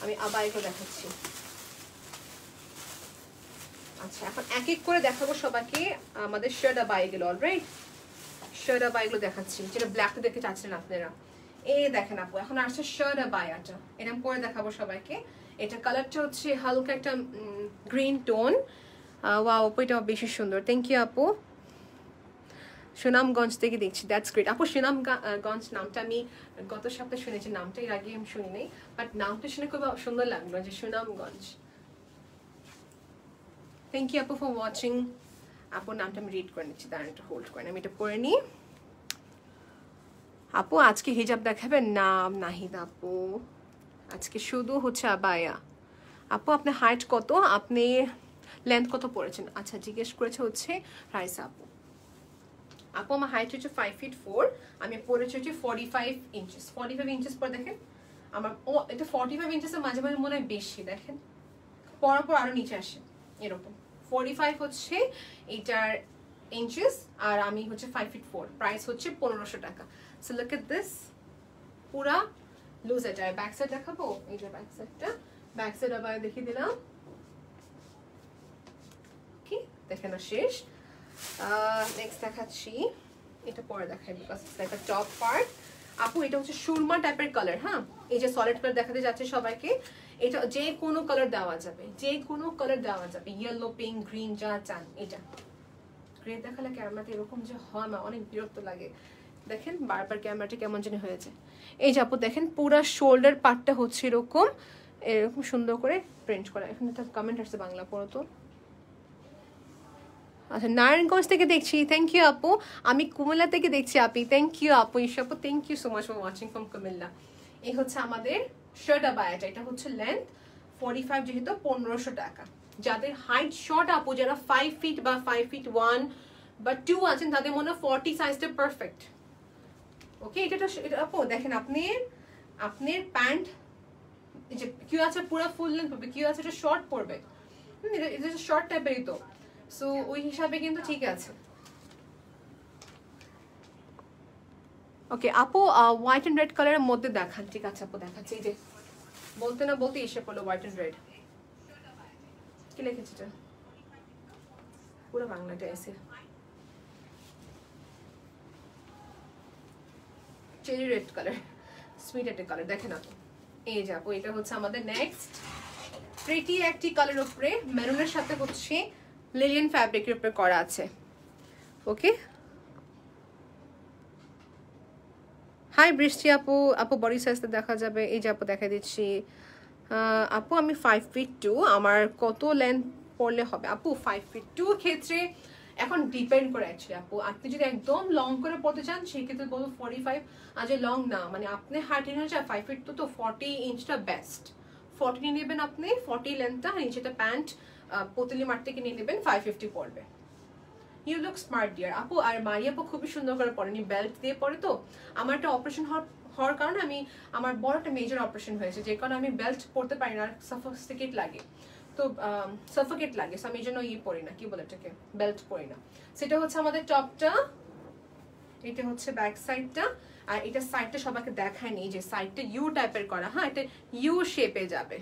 আমি আবায়াকে দেখাচ্ছি। আচ্ছা, এখন এক এক করে দেখাবো সবাইকে আমাদের শার্ট আবায়াগুলো। অলরাইট, শার্ট আবায়াগুলো দেখাচ্ছি, যেটা ব্ল্যাকটা দেখতে চাচ্ছেন আপনারা। এই দেখেন আপু, এখন আসছে শার্ট আবায়াটা, এরকম করে দেখাবো সবাইকে। এটা কালারটা হচ্ছে হালকা একটা গ্রিন টোন। ওয়াও আপু, এটা বেশি সুন্দর। থ্যাংক ইউ আপু। সুনামগঞ্জ থেকে দেখছি, দ্যাটস গ্রেট আপু। সুনামগঞ্জ নামটা আমি গত সপ্তাহে শুনেছি, নামটা এর আগে আমি শুনি নাই, বাট নামটা শুনে খুব সুন্দর লাগলো যে সুনামগঞ্জ। থ্যাংক ইউ আপু ফর ওয়াচিং। আপুর নামটা আমি রিড করে নিচ্ছি, দাঁড়ান একটু হোল্ড করেন, আমি এটা পড়ে নিই। আপু আজকে হিজাব দেখাবেন? নাম নাহিদ আপু, আজকে শুধু হচ্ছে আবায়া। আপু আপনার হাইট কত, আপনি লেন্থ কত পড়েছেন? আচ্ছা, জিজ্ঞেস করেছে হচ্ছে রাইসা আপু। আপু আমার হাইট হচ্ছে 5 feet 4, আমি পড়েছি হচ্ছে 45 inches। 45 inches পর দেখেন আমার, ও এটা 45 inches মাঝে মাঝে মনে হয় বেশি, দেখেন পরার পর আরো নিচে আসে এরকম। 45 হচ্ছে এটার ইঞ্চেস, আর আমি হচ্ছে 5 feet 4। প্রাইস হচ্ছে 1500 টাকা। সো লুক এট দিস, পুরা লুজ। এটা ব্যাক সাইড দেখাবো, এই যে ব্যাক সাইডটা, ব্যাক সাইড আবার দেখিয়ে দিলাম। কি দেখেন না শেষ। নেক্সট দেখাচ্ছি, এটা পরে দেখাই because it's like a top part. আপু এটা হচ্ছে সুরমা টাইপের কালার। হ্যাঁ, এই যে সলিড কালার দেখাতে যাচ্ছে সবাইকে, এটা যে কোনো কালার দেওয়া যাবে, যে কোনো কালার দেওয়া যাবে, ইয়েলো, পিঙ্ক, গ্রিন, যা চান। এটা গ্রে দেখালে ক্যামেরাতে এরকম যে হয় না, অনেক বিরক্ত লাগে। দেখেন বারবার ক্যামেরাটি কেমন যেন হয়েছে। এই যে আপু দেখেন পুরা শোল্ডার পার্টটা হচ্ছে এরকম এরকম সুন্দর করে প্রিন্ট করা। এখানে একটা কমেন্ট আসছে বাংলা পড়ো তো। আচ্ছা, নারায়ণগঞ্জ থেকে দেখছি, থ্যাংক ইউ আপু। আমি কুমিল্লা থেকে দেখছি আপি, থ্যাংক ইউ আপু। ঈশা আপু thank you so much for watching from Comilla. এই হচ্ছে আমাদের শার্ট আবায়াটা, এটা হচ্ছে লেন্থ 45, যেহেতু 1500 টাকা। যাদের হাইট শর্ট আপু, যারা 5 feet বা 5 feet 1 বা 2 আছেন তাদের মনে 40 সাইজটা পারফেক্ট। ওকে, এটা আপু দেখেন আপনি আপনার প্যান্ট যে কিউ আছে পুরো ফুল লেন্থ পড়বে, কিউ আছে এটা শর্ট পড়বে, এটা শর্ট টাইপেরই তো, সো ওই হিসাবে কিন্তু ঠিক আছে। ওকে আপু হোয়াইট এন্ড রেড কালারের মধ্যে দেখান। ঠিক আছে আপু দেখাচ্ছি। এই যে বলতে না বলতে এসে পড়লো হোয়াইট এন্ড রেড। কি লিখেছে এটা? পুরো বাংলাটা এসে চেরি রেড কালার, সুইট একটা কালার দেখেন আপু। এই যে আপু এটা হচ্ছে আমাদের নেক্সট প্রিটি একটি কালার উপরে মেরুনের সাথে হচ্ছে লিলিয়ান ফ্যাব্রিকের উপরে করা আছে। ওকে হাই বৃষ্টি আপু, আপু বডি সাইজটা দেখা যাবে। এই যে আপু দেখা দিচ্ছি। আপু আমি 5 feet 2, আমার কত লেন্থ পড়লে হবে? আপু 5 feet 2 ক্ষেত্রে এখন ডিপেন্ড করে অ্যাকচুয়ালি আপু, আপনি যদি একদম লং করে পড়তে চান সেক্ষেত্রে বলবো 45, আর যে লং না মানে আপনি হাইট হচ্ছে 5 feet 2 তো 40 ইঞ্চটা বেস্ট। 40 নিয়ে নেবেন আপনি, 40 লেন্থটা, আর নিচেটা প্যান্ট পুতলি মার্ট থেকে নিয়ে নেবেন, 550 পড়বে। ইউ লুক স্মার্ট ডিয়ার আপু। আর মারিয়া আপু খুবই সুন্দর করে পড়েনি, বেল্ট দিয়ে পড়ে তো। আমার একটা অপারেশন হওয়ার কারণে আমার বড় একটা মেজর অপারেশন হয়েছে, যে কারণে আমি বেল্ট পড়তে পারি না, সাফোকেট লাগে, তো সাফোকেট লাগে, সো আমি এই জন্য পরি না, কি বলে এটাকে, বেল্ট পরি না। সেটা হচ্ছে আমাদের টপটা, এটা হচ্ছে ব্যাক সাইডটা, আর এটা সাইডটা সবাইকে দেখায়নি, যে সাইডটা ইউ টাইপের করা, হ্যাঁ এটা ইউ শেপে যাবে,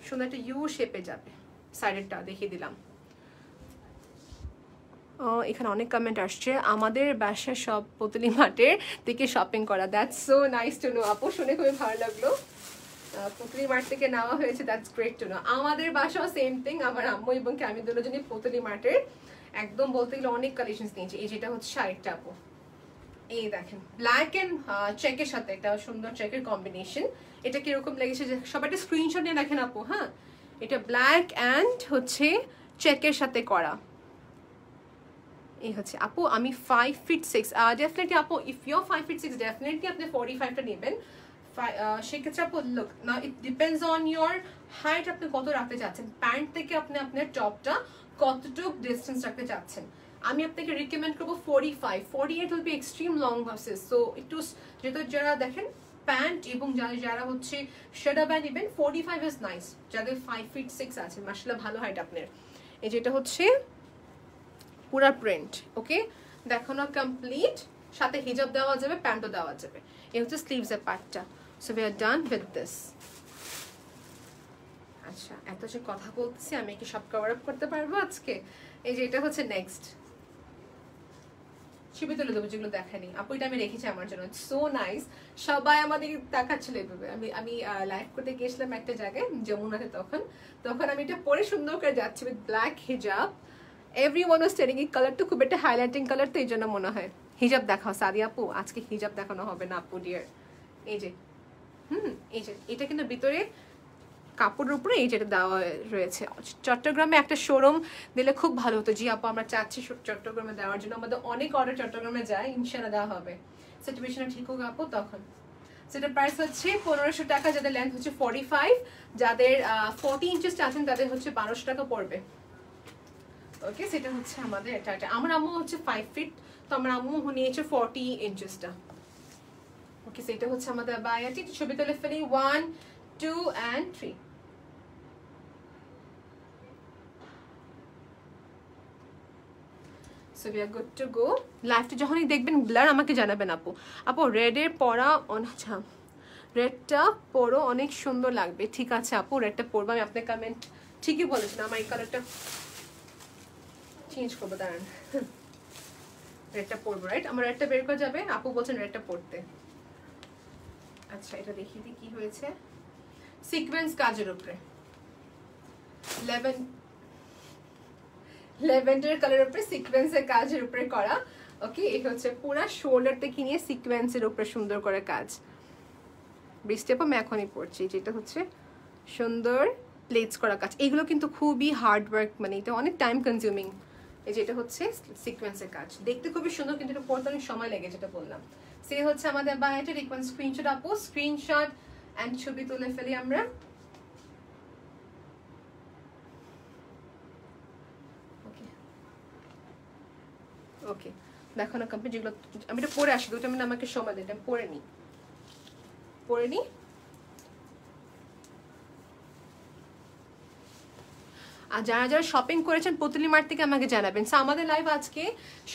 সুন্দর একটা ইউ শেপে যাবে, সাইডেরটা দেখিয়ে দিলাম। এখানে অনেক কমেন্ট আসছে, আমাদের বাসায় সব পুতলি মার্টের থেকে শপিং করা। That's so nice to know আপু, শুনে খুবই ভালো লাগলো পুতলি মার্ট থেকে নেওয়া হয়েছে, দ্যাটস গ্রেট টু নো। আমাদের বাসাও সেম থিং, আমার আম্মু এবং আমি দুজনই পুতলি মার্টের একদম বলতে গেলে অনেক কালেকশন নিয়েছি। এই যেটা হচ্ছে আরেকটা আপু, এই দেখেন ব্ল্যাক এন্ড চেকের সাথে একটা সুন্দর চেকের কম্বিনেশন। এটা কিরকম লেগেছে যে সবাই একটা স্ক্রিনশট নিয়ে দেখেন আপু। হ্যাঁ এটা ব্ল্যাক অ্যান্ড হচ্ছে চেকের সাথে করা। এই হচ্ছে আপু আমি 5 feet 6, ডেফিনেটলি আপু ইফ ইউ 5 feet 6 ডেফিনেটলি আপনি 45টা নেবেন। সেক্ষেত্রে আপু লুক না, it depends on your height, আপনি কত রাখতে চাচ্ছেন, প্যান্ট থেকে আপনি আপনার টপটা কতটুকু ডিস্টেন্স রাখতে চাচ্ছেন। আমি আপনাকে রিকমেন্ড করবো 45, 48 will be extreme long versus, so একটু যেহেতু যারা দেখেন প্যান্ট এবং যারা হচ্ছে শার্ট ব্যান্ড নেবেন 45 ইজ নাইস, যাদের 5 feet 6 আছে মাশাআল্লাহ ভালো হাইট আপনার। এই যেটা হচ্ছে পুরা প্রিন্ট। ওকে দেখানো কমপ্লিট, সাথে হিজাব দেওয়া যাবে, প্যান্টও দেওয়া যাবে। এই হচ্ছে স্লিভস এর পার্টটা। So we are done with this. আচ্ছা এত যে কথা বলতেছি আমি কি সব কভার আপ করতে পারবো আজকে? এই যে এটা হচ্ছে নেক্সট, ছবি তুলে দেবো যেগুলো দেখানি আপু, এটা আমি রেখেছি আমার জন্য, সো নাইস। সবাই আমাদের দেখাচ্ছিল এভাবে। আমি লাইভ করতে গিয়েছিলাম একটা জায়গায় যমুনাতে, তখন আমি এটা পরে সুন্দর করে যাচ্ছি উইথ ব্ল্যাক হিজাব। এভরিওয়ান ওয়াজ টেলিং এই কালারটা খুব একটা হাইলাইটিং কালার, তো এই জন্য মনে হয় হিজাব দেখাও সাদিয়া আপু। আজকে হিজাব দেখানো হবে না আপু ডিয়ার। এই যে এই যে এটা কিন্তু ভিতরে কাপড়ের উপরে এই যেটা দেওয়া রয়েছে। চট্টগ্রামে একটা শোরুম দিলে খুব ভালো হতো। জি আপু আমরা চাচ্ছি চট্টগ্রামে দেওয়ার জন্য, আমাদের অনেক অর্ডার চট্টগ্রামে যায়, ইনশাআল্লাহ দেওয়া হবে। সিচুয়েশনটা ঠিক হোক আপু তখন। সেটা প্রাইস হচ্ছে 1500 টাকা, যাদের লেন্থ হচ্ছে 45, যাদের 40 ইঞ্চেস আছেন তাদের হচ্ছে 1200 টাকা পড়বে। ওকে সেটা হচ্ছে আমাদের এটা। আমার আম্মু হচ্ছে 5 feet, তো আমার আম্মু নিয়েছে 40 ইঞ্চেসটা। ওকে সেটা হচ্ছে আমাদের বায়াটি। ছবি তুলে ফেলি 1 2 and 3। So we are good to go. লাইভটা যখনই দেখবেন ব্লার আমাকে জানাবেন আপু। আপু রেডের পরা আচ্ছা রেডটা পরো অনেক সুন্দর লাগবে। ঠিক আছে আপু রেডটা পরবো আমি, আপনার কমেন্ট ঠিকই বলেছেন। আমার এই কালারটা চেঞ্জ করবো, দাঁড়ান রেডটা পরবো, রাইট? আমার রেডটা বের করা যাবে, আপু বলছেন রেডটা পরতে। আচ্ছা এটা দেখিয়ে দিই কি হয়েছে। সিকোয়েন্স কাজের উপরে ল্যাভেন্ডার কালারের উপরে সিকোয়েন্সের কাজের উপরে করা। ওকে এটা হচ্ছে পুরা শোল্ডার থেকে নিয়ে সিকোয়েন্সের উপরে সুন্দর করে কাজ। বৃষ্টি আপু আমি এখনই পড়ছি, যেটা হচ্ছে সুন্দর প্লেটস করা কাজ। এগুলো কিন্তু খুবই হার্ড ওয়ার্ক, মানে এটা অনেক টাইম কনজিউমিং। এই যেটা হচ্ছে সিকোয়েন্সের কাজ, দেখতে খুবই সুন্দর কিন্তু এটা পড়তে অনেক সময় লেগে, যেটা বললাম। সে হচ্ছে আমাদের বায়াটা। রিকোয়েস্ট স্ক্রিনশট আপু, স্ক্রিনশট অ্যান্ড ছবি তুলে ফেলি আমরা। ওকে দেখানো কমপ্লিট। যেগুলো আমি এটা পরে আসি, 2 মিনিট আমাকে সময় দেয়, আমি পরে নিই। আর যারা যারা শপিং করেছেন পুতলি মার্ট থেকে আমাকে জানাবেন। সো আমাদের লাইভ আজকে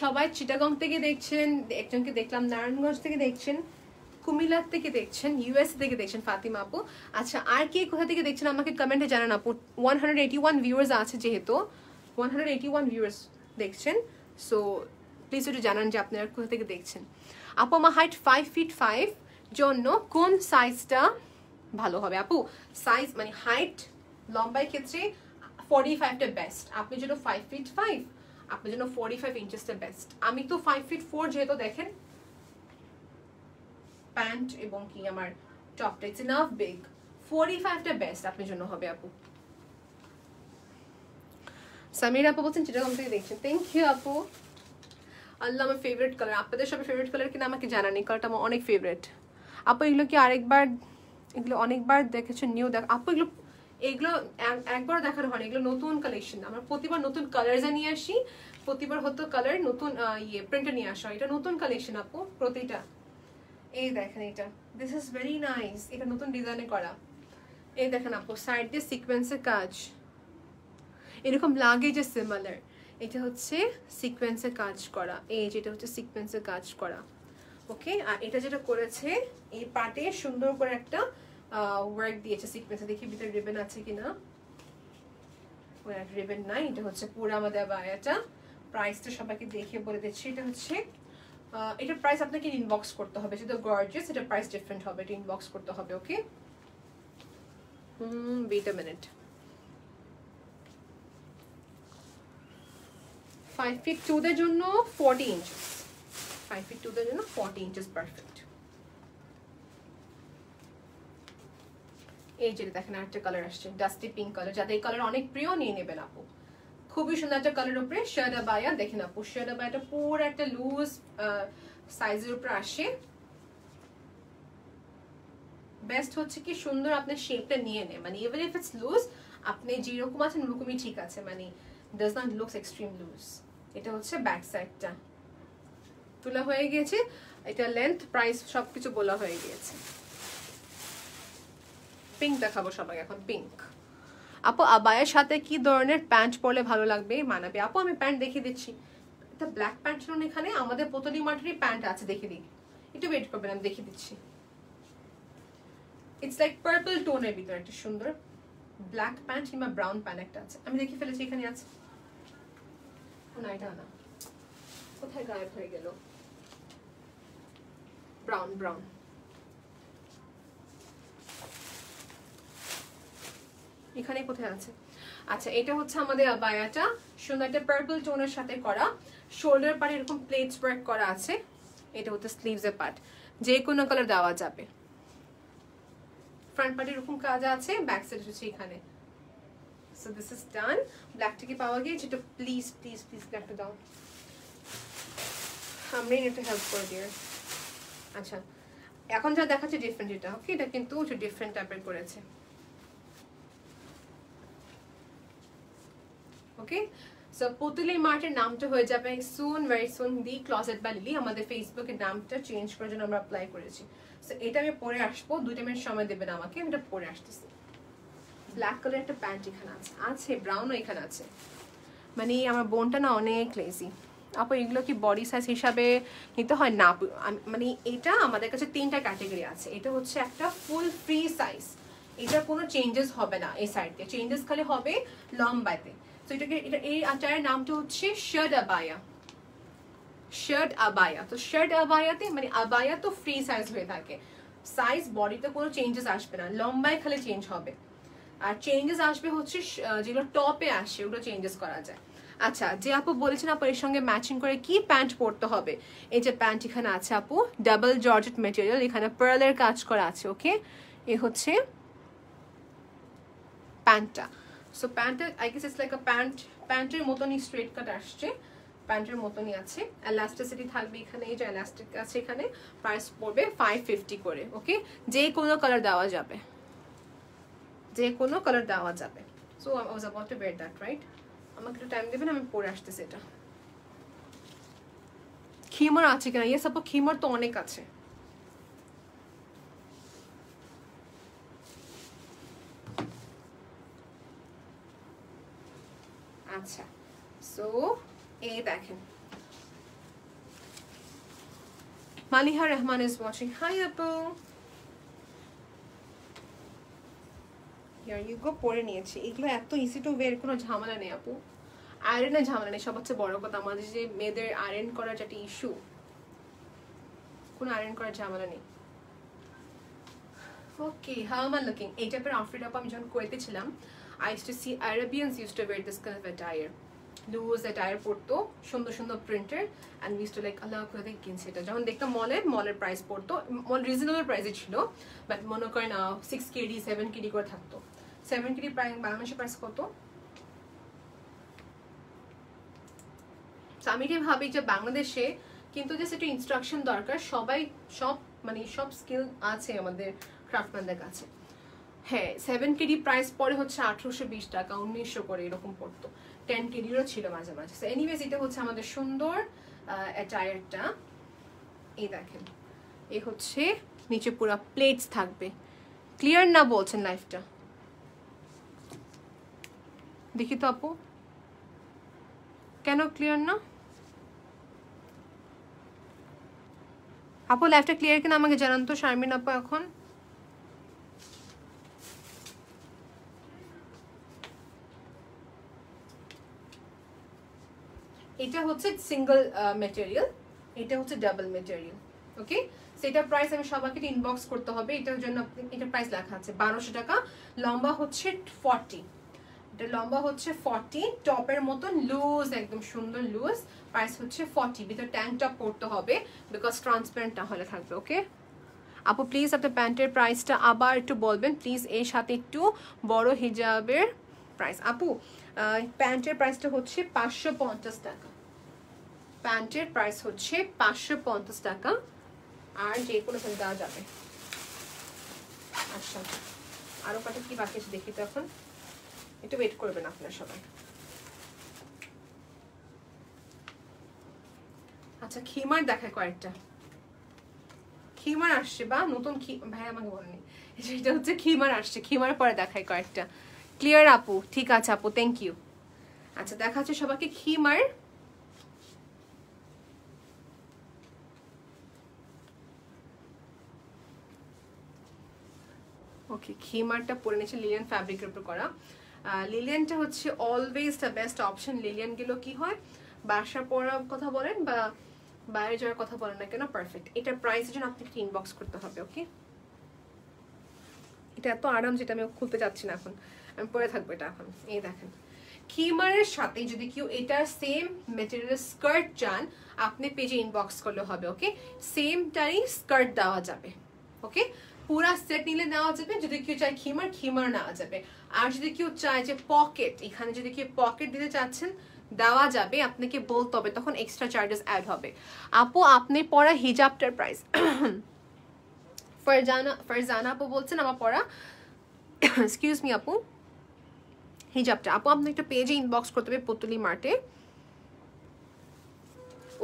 সবাই চিটাগং থেকে দেখছেন, একজনকে দেখলাম নারায়ণগঞ্জ থেকে দেখছেন, কুমিল্লা থেকে দেখছেন, ইউএস থেকে দেখছেন ফাতিমা আপু। আচ্ছা আর কে কোথা থেকে দেখছেন আমাকে কমেন্টে জানান আপু। 181 ভিউয়ার্স আছে, যেহেতু 181 ভিউয়ার্স দেখছেন, সো প্লিজ একটু জানান যে আপনারা কোথা থেকে দেখছেন। আপু আমার হাইট 5 ফিট 5 জন্য কোন সাইজটা ভালো হবে? আপু সাইজ মানে হাইট লম্বাই ক্ষেত্রে 45টা বেস্ট। আপনি জন্য 5 ফিট 5, আপনার জন্য 45 ইঞ্চেসটা বেস্ট। আমি তো 5 ফিট 4, যেহেতু দেখেন প্যান্ট এবং কি আমার টপটা ইটস ইনাফ বিগ, 45টা বেস্ট আপনার জন্য হবে আপু। সামির আপু বলছেন চিটাগং থেকে দেখছেন, থ্যাংক ইউ আপু। আল্লাহ আমার ফেভারিট কালার, আপনাদের সবার ফেভারিট কালার কিনা আমাকে জানান, এই কালারটা আমার অনেক ফেভারিট আপু। এগুলো কি আরেকবার, এগুলো অনেকবার দেখেছেন নিউ দেখ আপু, এগুলো একবার দেখানো হয়নি, এগুলো নতুন কালেকশন। আমরা প্রতিবার নতুন কালার নিয়ে আসি, প্রতিবার হতো কালার নতুন প্রিন্টে নিয়ে আসা, এটা নতুন কালেকশন আপু প্রতিটা। এই দেখেন এটা, দিস ইজ ভেরি নাইস, এটা নতুন ডিজাইনে করা। এই দেখেন আপু সাইড দিয়ে সিকোয়েন্সের কাজ, এরকম লাগে যে সিমিলার, এটা হচ্ছে সিকোয়েন্সের কাজ করা, এই যেটা হচ্ছে সিকোয়েন্সের কাজ করা। ওকে, আর এটা যেটা করেছে এই পাটে সুন্দর করে একটা ওয়ার্ক দিয়েছে সিকোয়েন্সে। দেখি ভিতরে রিবন আছে কিনা, রিবন নাই। এটা হচ্ছে পুরো আমাদের বায়াটা। প্রাইসটা সবাইকে দেখে বলে দিচ্ছি, এটা হচ্ছে এটার প্রাইস আপনাকে ইনবক্স করতে হবে, যেটা গর্জিয়াস এটা প্রাইস ডিফারেন্ট হবে, এটা ইনবক্স করতে হবে। Okay wait a minute. 5 feet 2 দের জন্য 40 ইঞ্চেস, 5 ফিট 2 দের জন্য 40 ইঞ্চেস পারফেক্ট। এই যে দেখেন আরেকটা কালার আসছে, ডাস্টি পিঙ্ক কালার, যাদের এই কালার অনেক প্রিয় নিয়ে নেবেন আপু। খুবই সুন্দর একটা কালার উপরে শার্ট আবায়া। দেখেন আপু শার্ট আবায়াটা পুরো একটা লুজ সাইজের উপরে আসে। বেস্ট হচ্ছে কি সুন্দর আপনার শেপটা নিয়ে নেয়, মানে ইভেন ইফ ইটস লুজ আপনি যেরকম আছেন ওরকমই ঠিক আছে, মানে does not looks extreme loose. এটা হচ্ছে ব্যাক সাইডটা তোলা হয়ে গিয়েছে, এটা লেন্থ প্রাইস সবকিছু বলা হয়ে গিয়েছে। পিঙ্ক দেখাবো সবাই এখন, পিঙ্ক। আপু আবায়ের সাথে কি ধরনের প্যান্ট পরলে ভালো লাগবে মানাবে? আপু আমি প্যান্ট দেখিয়ে দিচ্ছি, এটা ব্ল্যাক প্যান্ট ছিল এখানে, আমাদের পুতলি মার্টেরই প্যান্ট আছে, দেখে দিই, একটু ওয়েট করবেন আমি দেখিয়ে দিচ্ছি। ইটস লাইক পার্পল টোনের ভিতরে একটা সুন্দর ব্ল্যাক প্যান্ট কিংবা ব্রাউন প্যান্ট একটা আছে, আমি দেখিয়ে ফেলেছি, এখানে আছে না, এটা না, কোথায় গায়েব হয়ে গেল? ব্রাউন ব্রাউন, এখানে কোথায় আছে? আচ্ছা এটা হচ্ছে আমাদের আবায়াটা, সুন্দর একটা পার্পল টোনের সাথে করা, শোল্ডার পার্টে এরকম প্লেটস ওয়ার্ক করা আছে। এটা হচ্ছে স্লিভস এর পার্ট, যে কোনো কালার দেওয়া যাবে। ফ্রন্ট পার্টে এরকম কাজ আছে, ব্যাক সাইড হচ্ছে এখানে। So this is done. ব্ল্যাকটা কি পাওয়া গিয়েছে? এটা প্লিজ প্লিজ প্লিজ ব্ল্যাকটা দাও, আমি একটু হেল্প করে দিও। আচ্ছা এখন যা দেখাচ্ছে ডিফারেন্ট, এটা ওকে, এটা কিন্তু ডিফারেন্ট টাইপের করেছে। ওকে সো পুতুলি মার্টের নামটা হয়ে যাবে soon, very soon the closet by Lily. আমাদের ফেসবুকের নামটা চেঞ্জ করার জন্য আমরা অ্যাপ্লাই করেছি। সো এটা আমি পরে আসবো, 2 মিনিট সময় দেবেন আমাকে, আমি এটা পরে আসতেছি। ব্ল্যাক কালার একটা প্যান্ট এখানে আছে, আছে ব্রাউনও এখানে আছে, মানে আমার বোনটা না অনেক লেজি আপু। এগুলো কি বডি সাইজ হিসাবে নিতে হয় না? মানে এটা আমাদের কাছে 3টা ক্যাটাগরি আছে। এটা হচ্ছে একটা ফুল ফ্রি সাইজ, এটা কোনো চেঞ্জেস হবে না, এই সাইডে চেঞ্জেস খালি হবে লম্বাতে। তো এটাকে এটা এই আচারের নামটা হচ্ছে শার্ট আবায়া, শার্ট আবায়া। তো শার্ট আবায়াতে মানে আবায়া তো ফ্রি সাইজ হয়ে থাকে, সাইজ বডিতে কোনো চেঞ্জেস আসবে না, লম্বায় খালি চেঞ্জ হবে। আর চেঞ্জেস আসবে হচ্ছে যেগুলো টপে আসে ওগুলো চেঞ্জেস করা যায়। আচ্ছা যে আপু বলেছেন আপু এর সঙ্গে ম্যাচিং করে কি প্যান্ট পরতে হবে, এই যে প্যান্ট এখানে আছে আপু, ডাবল জর্জেট ম্যাটেরিয়াল, এখানে পার্লের কাজ করা আছে। ওকে এ হচ্ছে প্যান্টটা। সো প্যান্টটা আই গেস ইটস লাইক আ প্যান্টের মতনই স্ট্রেট কাট আসছে, প্যান্টের মতনই আছে, এলাস্টিসিটি থাকবে এখানে, এই যে এলাস্টিক আছে এখানে। প্রাইস পড়বে 550 করে। ওকে যে কোনো কালার দেওয়া যাবে, যে কোনো কালার দেওয়া যাবে। So I was about two wire that right. আমাকে একটু টাইম দেবেন, আমি পরে আসতেছি এটা। খিমার আছে কিনা? ইয়েস আপু, খিমার তো অনেক আছে। আচ্ছা, সো এই দেখেন, Maliha Rahman is watching. Hi আপু, হিয়ার ইউ গো, পরে নিয়েছি। এগুলো এত ইজি টু ওয়্যার, কোনো ঝামেলা নেই আপু, আয়রনের ঝামেলা নেই। সবচেয়ে বড় কথা, আমাদের যে মেয়েদের আয়রন করার যেটা ইস্যু, কোনো আয়রন করার ঝামেলা নেই। Okay, how am I looking? এই টাইপের আউটফিট আপু আমি যখন কুয়েতে ছিলাম, I used to see Arabians used to wear this kind of attire, loose attire পরতো, সুন্দর সুন্দর প্রিন্টের, and we used to like Allah কোথা থেকে কিনছে এটা। যখন দেখতাম মলের প্রাইস পড়তো, মল রিজনেবল প্রাইসে ছিল, বাট মনে করেন 6 কেডি 7 কেডি করে থাকতো। 7 কেডি প্রাইস বাংলাদেশের প্রাইস কত? আমি কি ভাবি যে বাংলাদেশে কিন্তু জাস্ট একটু ইনস্ট্রাকশন দরকার, সবাই সব স্কিল আছে আমাদের ক্রাফটম্যানদের কাছে। হ্যাঁ, 7 কেডি প্রাইস পরে হচ্ছে 1820 টাকা, 1900 করে এরকম পড়তো। 10 কেডিরও ছিল মাঝে মাঝে। সো এনিওয়েজ, এটা হচ্ছে আমাদের সুন্দর অ্যাটায়ারটা। এই দেখেন, এই হচ্ছে নিচে পুরো প্লেটস থাকবে। ক্লিয়ার না বলছেন লাইফটা? দেখি তো আপু, কেন ক্লিয়ার না আপু? লাইফটা ক্লিয়ার কিনা আমাকে জানান তো শারমিন আপু। এখন এটা হচ্ছে সিঙ্গেল ম্যাটেরিয়াল, এটা হচ্ছে ডাবল ম্যাটেরিয়াল। ওকে, সেটা প্রাইস আমি সবাইকে ইনবক্স করতে হবে। এটার জন্য এটা প্রাইস লেখা আছে 1200 টাকা। লম্বা হচ্ছে 40, এটা লম্বা হচ্ছে 40, টপের মতন লুজ, একদম সুন্দর লুজ। প্রাইস হচ্ছে 40। ভিতরে ট্যাঙ্ক টপ পরতে হবে, বিকজ ট্রান্সপারেন্ট না হলে থাকবে। ওকে আপু, প্লিজ আপনার প্যান্টের প্রাইসটা আবার একটু বলবেন প্লিজ, এর সাথে একটু বড় হিজাবের প্রাইস। আপু, প্যান্টের প্রাইসটা হচ্ছে 550 টাকা। প্যান্টের প্রাইস হচ্ছে 550 টাকা, আর যে কোনো সাইজ দেওয়া যাবে। আচ্ছা, আরো কটা কি বাকি আছে দেখি তো। এখন একটু ওয়েট করবেন আপনারা সবাই। আচ্ছা, খিমার দেখায় কয়েকটা। খিমার আসছে বা নতুন ভাই আমাকে বলেনি, এটা হচ্ছে খিমার আসছে। খিমার পরে দেখায় কয়েকটা। ক্লিয়ার আপু? ঠিক আছে আপু, থ্যাংক ইউ। আচ্ছা, দেখাচ্ছে সবাইকে খিমার। ওকে, খিমারটা পরে নিচ্ছে লিলিয়ান ফ্যাব্রিকের উপর করা। লিলিয়ানটা হচ্ছে always the best option. Lilian গুলো কি হয়, বাসা পরার কথা বলেন বা বাইরে যাওয়ার কথা বলেন না কেন, পারফেক্ট। এটার প্রাইসের জন্য আপনাকে ইনবক্স করতে হবে। ওকে, এটা এত আরাম যেটা আমি খুলতে যাচ্ছি না এখন, আমি পরে থাকবো এটা এখন। এই দেখেন, খিমারের সাথে যদি কেউ এটার সেম মেটেরিয়াল স্কার্ট চান, আপনি পেজে ইনবক্স করলে হবে। ওকে, সেমটারই স্কার্ট দেওয়া যাবে। ওকে, পুরা সেট নিলে নেওয়া যাবে। যদি কেউ চায় খিমার নেওয়া যাবে। আর যদি কেউ চায় যে পকেট, এখানে যদি কেউ পকেট দিতে চাচ্ছেন, দেওয়া যাবে, আপনাকে বলতে হবে, তখন এক্সট্রা চার্জেস অ্যাড হবে। আপু, আপনি পরা হিজাবটার প্রাইস ফারজানা আপু বলছেন আমার পরা, এক্সকিউজ মি আপু, হিজাবটা আপু আপনি একটা পেজে ইনবক্স করতে হবে পুতুলি মার্টে।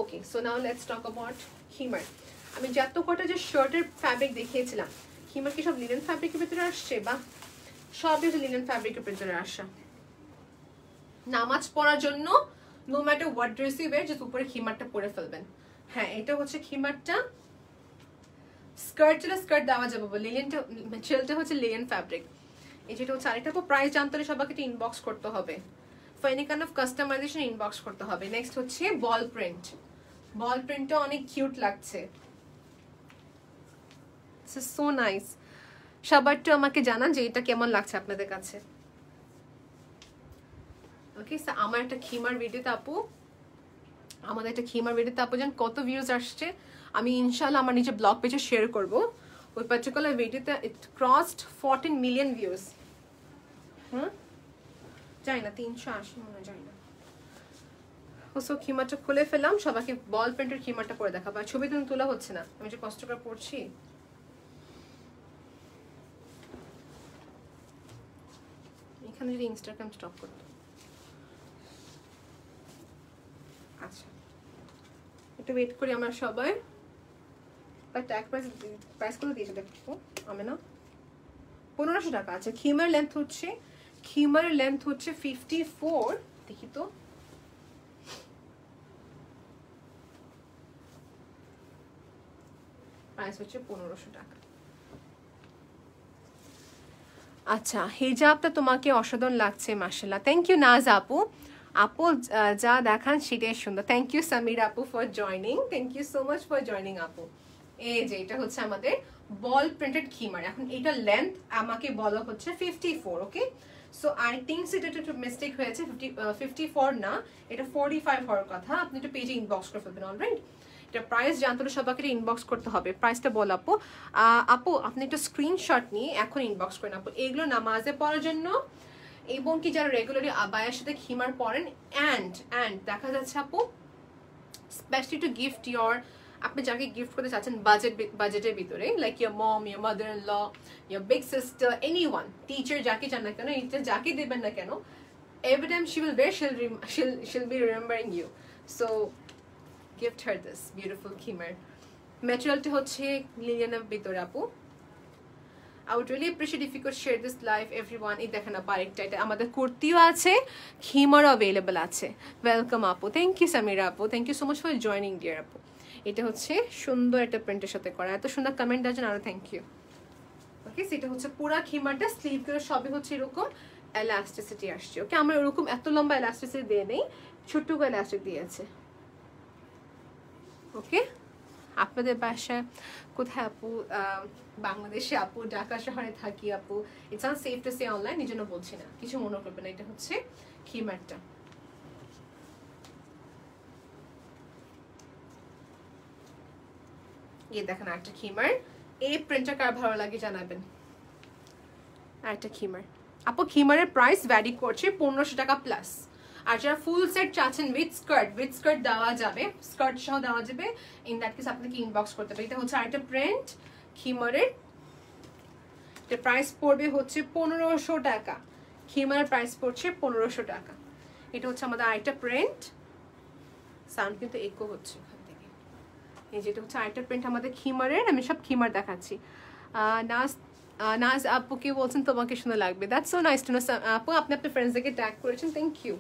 Okay, so now let's talk about খিমার। আমি যত কটা যে শার্টের ফ্যাব্রিক দেখিয়েছিলাম, খিমার কি সব লিনেন ফ্যাব্রিকের ভিতরে আসছে? বা সবই তো লিনেন ফ্যাব্রিকের ভিতরে আসা। নামাজ পড়ার জন্য no matter what dress you wear, just উপরে খিমারটা পরে ফেলবেন। হ্যাঁ, এটা হচ্ছে খিমারটা। স্কার্ট যেটা স্কার্ট দেওয়া যাবে, লিনেনটা মেটেরিয়ালটা হচ্ছে লিনেন ফ্যাব্রিক। এই যেটা হচ্ছে আরেকটা প্রাইস জানতে হলে সবাইকে একটা ইনবক্স করতে হবে, for any kind of customisation inbox করতে হবে। নেক্সট হচ্ছে বল প্রিন্ট। বল প্রিন্টটা অনেক কিউট লাগছে, সো নাইস। সবার একটু আমাকে জানান যে এটা কেমন লাগছে আপনাদের কাছে। ওকে, আমার একটা খিমার ভিডিওতে আপু, আমাদের একটা খিমার ভিডিওতে আপু জান কত ভিউজ আসছে, আমি ইনশাল্লাহ আমার নিজে ব্লগ পেজে শেয়ার করব। ওই পার্টিকুলার ভিডিওতে ইট ক্রসড 14 মিলিয়ন ভিউজ। যাই না 380 মনে যায় না। সো খিমারটা খুলে ফেলাম, সবাইকে বল প্রিন্টের খিমারটা পরে দেখাবো। আর ছবি তো তোলা হচ্ছে না, আমি যে কষ্ট করে পড়ছি। এখানে যদি ইনস্টাগ্রাম স্টপ করতো। আচ্ছা, একটু ওয়েট করি আমরা সবাই। ট্যাগ প্রাইস কত দিয়েছে দেখো আমি না, 1500 টাকা। আচ্ছা খিমার লেন্থ হচ্ছে 54, দেখি তো প্রাইস হচ্ছে 1500 টাকা। আচ্ছা হিজাবটা তোমাকে অসাধারণ লাগছে মাশাআল্লাহ, থ্যাংক ইউ নাজ আপু। আপু যা দেখান সেটাই সুন্দর, থ্যাংক ইউ সামির আপু for joining, thank you so much for joining আপু। এই যে এটা হচ্ছে আমাদের বল প্রিন্টেড খিমার। এখন এটা লেন্থ আমাকে বলা হচ্ছে 54, ওকে। সো আই থিঙ্ক এটা একটু মিস্টেক হয়েছে, 54 না, এটা 45 হওয়ার কথা। আপনি একটু পেজে ইনবক্স করে ফেলবেন, অলরাইট। এটা প্রাইস জানতে হলে সবাইকে ইনবক্স করতে হবে, প্রাইসটা বল আপু। আপু আপনি একটা স্ক্রিনশট নিয়ে এখন ইনবক্স করেন আপু। এগুলো নামাজে পড়ার জন্য এবং কি যারা রেগুলারলি আবায়ের সাথে খিমার পরেন, অ্যান্ড দেখা যাচ্ছে আপু স্পেশালি টু গিফট ইয়োর, আপনি যাকে গিফট করতে চাচ্ছেন বাজেটের ভিতরে, like your mom, your mother in law, your big sister, anyone, teacher, যাকে চান না কেন, এটা যাকে দেবেন না কেন, every time she will wear, she'll be remembering you. So gift her this beautiful khimar. Materialটি হচ্ছে লিনেনের ভিতরে আপু। I would really appreciate if you could share this live everyone. এই দেখেন আপু আরেকটা, এটা আমাদের কুর্তিও আছে, খিমারও অ্যাভেলেবল আছে। ওয়েলকাম আপু, থ্যাংক ইউ সামিরা আপু, thank you so much for joining dear আপু। এটা হচ্ছে সুন্দর একটা প্রিন্টের সাথে করা, এত সুন্দর কমেন্ট দেওয়ার জন্য আরো থ্যাংক ইউ। ওকে, সেটা হচ্ছে পুরা খিমারটা, স্লিভগুলো সবই হচ্ছে এরকম এলাস্টিসিটি আসছে, ওকে। আমরা ওরকম এত লম্বা এলাস্টিসিটি দিয়ে নেই, ছোট্ট করে এলাস্টিক দিয়েছে, ওকে। আপনাদের বাসা কোথায় আপু? বাংলাদেশে আপু, ঢাকা শহরে থাকি আপু। It's not safe to say online, এই জন্য বলছি না, কিছু মনে করবেন না। এটা হচ্ছে খিমারটা, এই দেখেন একটা খিমার। এই প্রিন্টটা কার ভালো লাগে জানাবেন। একটা খিমার আপু, খিমারের প্রাইস ভ্যারি করছে 1500 টাকা প্লাস। আর যারা ফুল সেট চাচ্ছেন উইথ স্কার্ট দেওয়া যাবে, স্কার্ট সহ দেওয়া যাবে, ইন দ্যাট কেস আপনাকে ইনবক্স করতে হবে। এটা হচ্ছে আরেকটা প্রিন্ট খিমারের, এটা প্রাইস পড়বে হচ্ছে 1500 টাকা। খিমারের প্রাইস পড়ছে 1500 টাকা। এটা হচ্ছে আমাদের আরেকটা প্রিন্ট, সাউন্ড কিন্তু ইকো হচ্ছে এখান থেকে। এই যেটা হচ্ছে আরেকটা প্রিন্ট আমাদের খিমারের, আমি সব খিমার দেখাচ্ছি। নাজ আপুকে বলছেন তোমাকে শুনে লাগবে, that's so nice to know আপু, আপনি আপনার ফ্রেন্ডসদেরকে ট্যাগ করেছেন, থ্যাংক ইউ।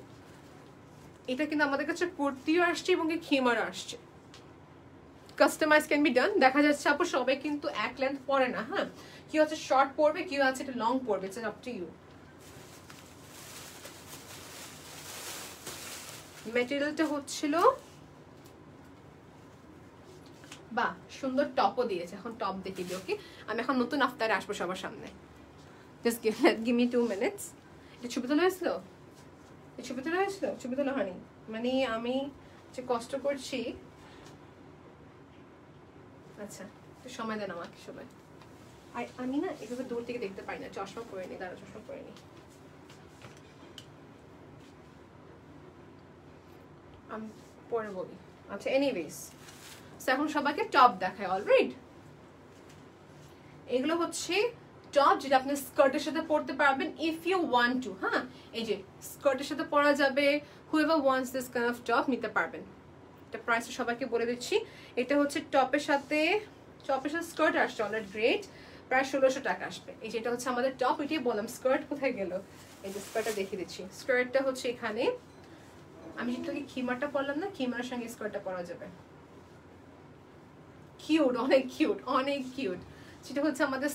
এটা কিন্তু আমাদের কাছে কুর্তিও আসছে এবং খিমারও আসছে, কাস্টমাইজ ক্যান বি ডান। দেখা যাচ্ছে আপু সবাই কিন্তু এক লেন্থ পরে না, হ্যাঁ, কি হচ্ছে শর্ট পরবে, কি আছে এটা লং পরবে, ইটস আপ টু ইউ। ম্যাটেরিয়ালটা হচ্ছিল, বাহ সুন্দর টপও দিয়েছে। এখন টপ দেখে দিই, ওকে। আমি এখন নতুন আফতারে আসবো সবার সামনে, জাস্ট গিভ মি 2 মিনিটস। এটা ছবি তোলা হয়েছিল, ছবি তোলা হয়নি, মানে আমি যে কষ্ট করছি। আচ্ছা একটু সময় দেন আমাকে সবাই। আমি না এভাবে দূর থেকে দেখতে পাই না, চশমা পরে নি, দাঁড়া চশমা পরে নি। আমি পরে বলি। আচ্ছা এনিওয়েজ, এখন সবাইকে টপ দেখায়, অলরাইট। এগুলো হচ্ছে টপ যেটা আপনি স্কার্টের সাথে পরতে পারবেন ইফ ইউ ওয়ান্ট টু, হ্যাঁ। এই যে স্কার্টের সাথে পরা যাবে, whoever wants this kind of top নিতে পারবেন। এটা প্রাইসটা সবাইকে বলে দিচ্ছি। এটা হচ্ছে টপের সাথে স্কার্ট আসছে, অলরেডি গ্রেট, প্রায় 1600 টাকা আসবে। এই যেটা হচ্ছে আমাদের টপ, এটাই বললাম স্কার্ট কোথায় গেল। এই যে স্কার্টটা দেখিয়ে দিচ্ছি, স্কার্টটা হচ্ছে এখানে। আমি যেহেতু খিমারটা পরলাম না, খিমারের সঙ্গে স্কার্টটা পরা যাবে, কিউট, অনেক কিউট, অনেক কিউট। সেটা হচ্ছে আমাদের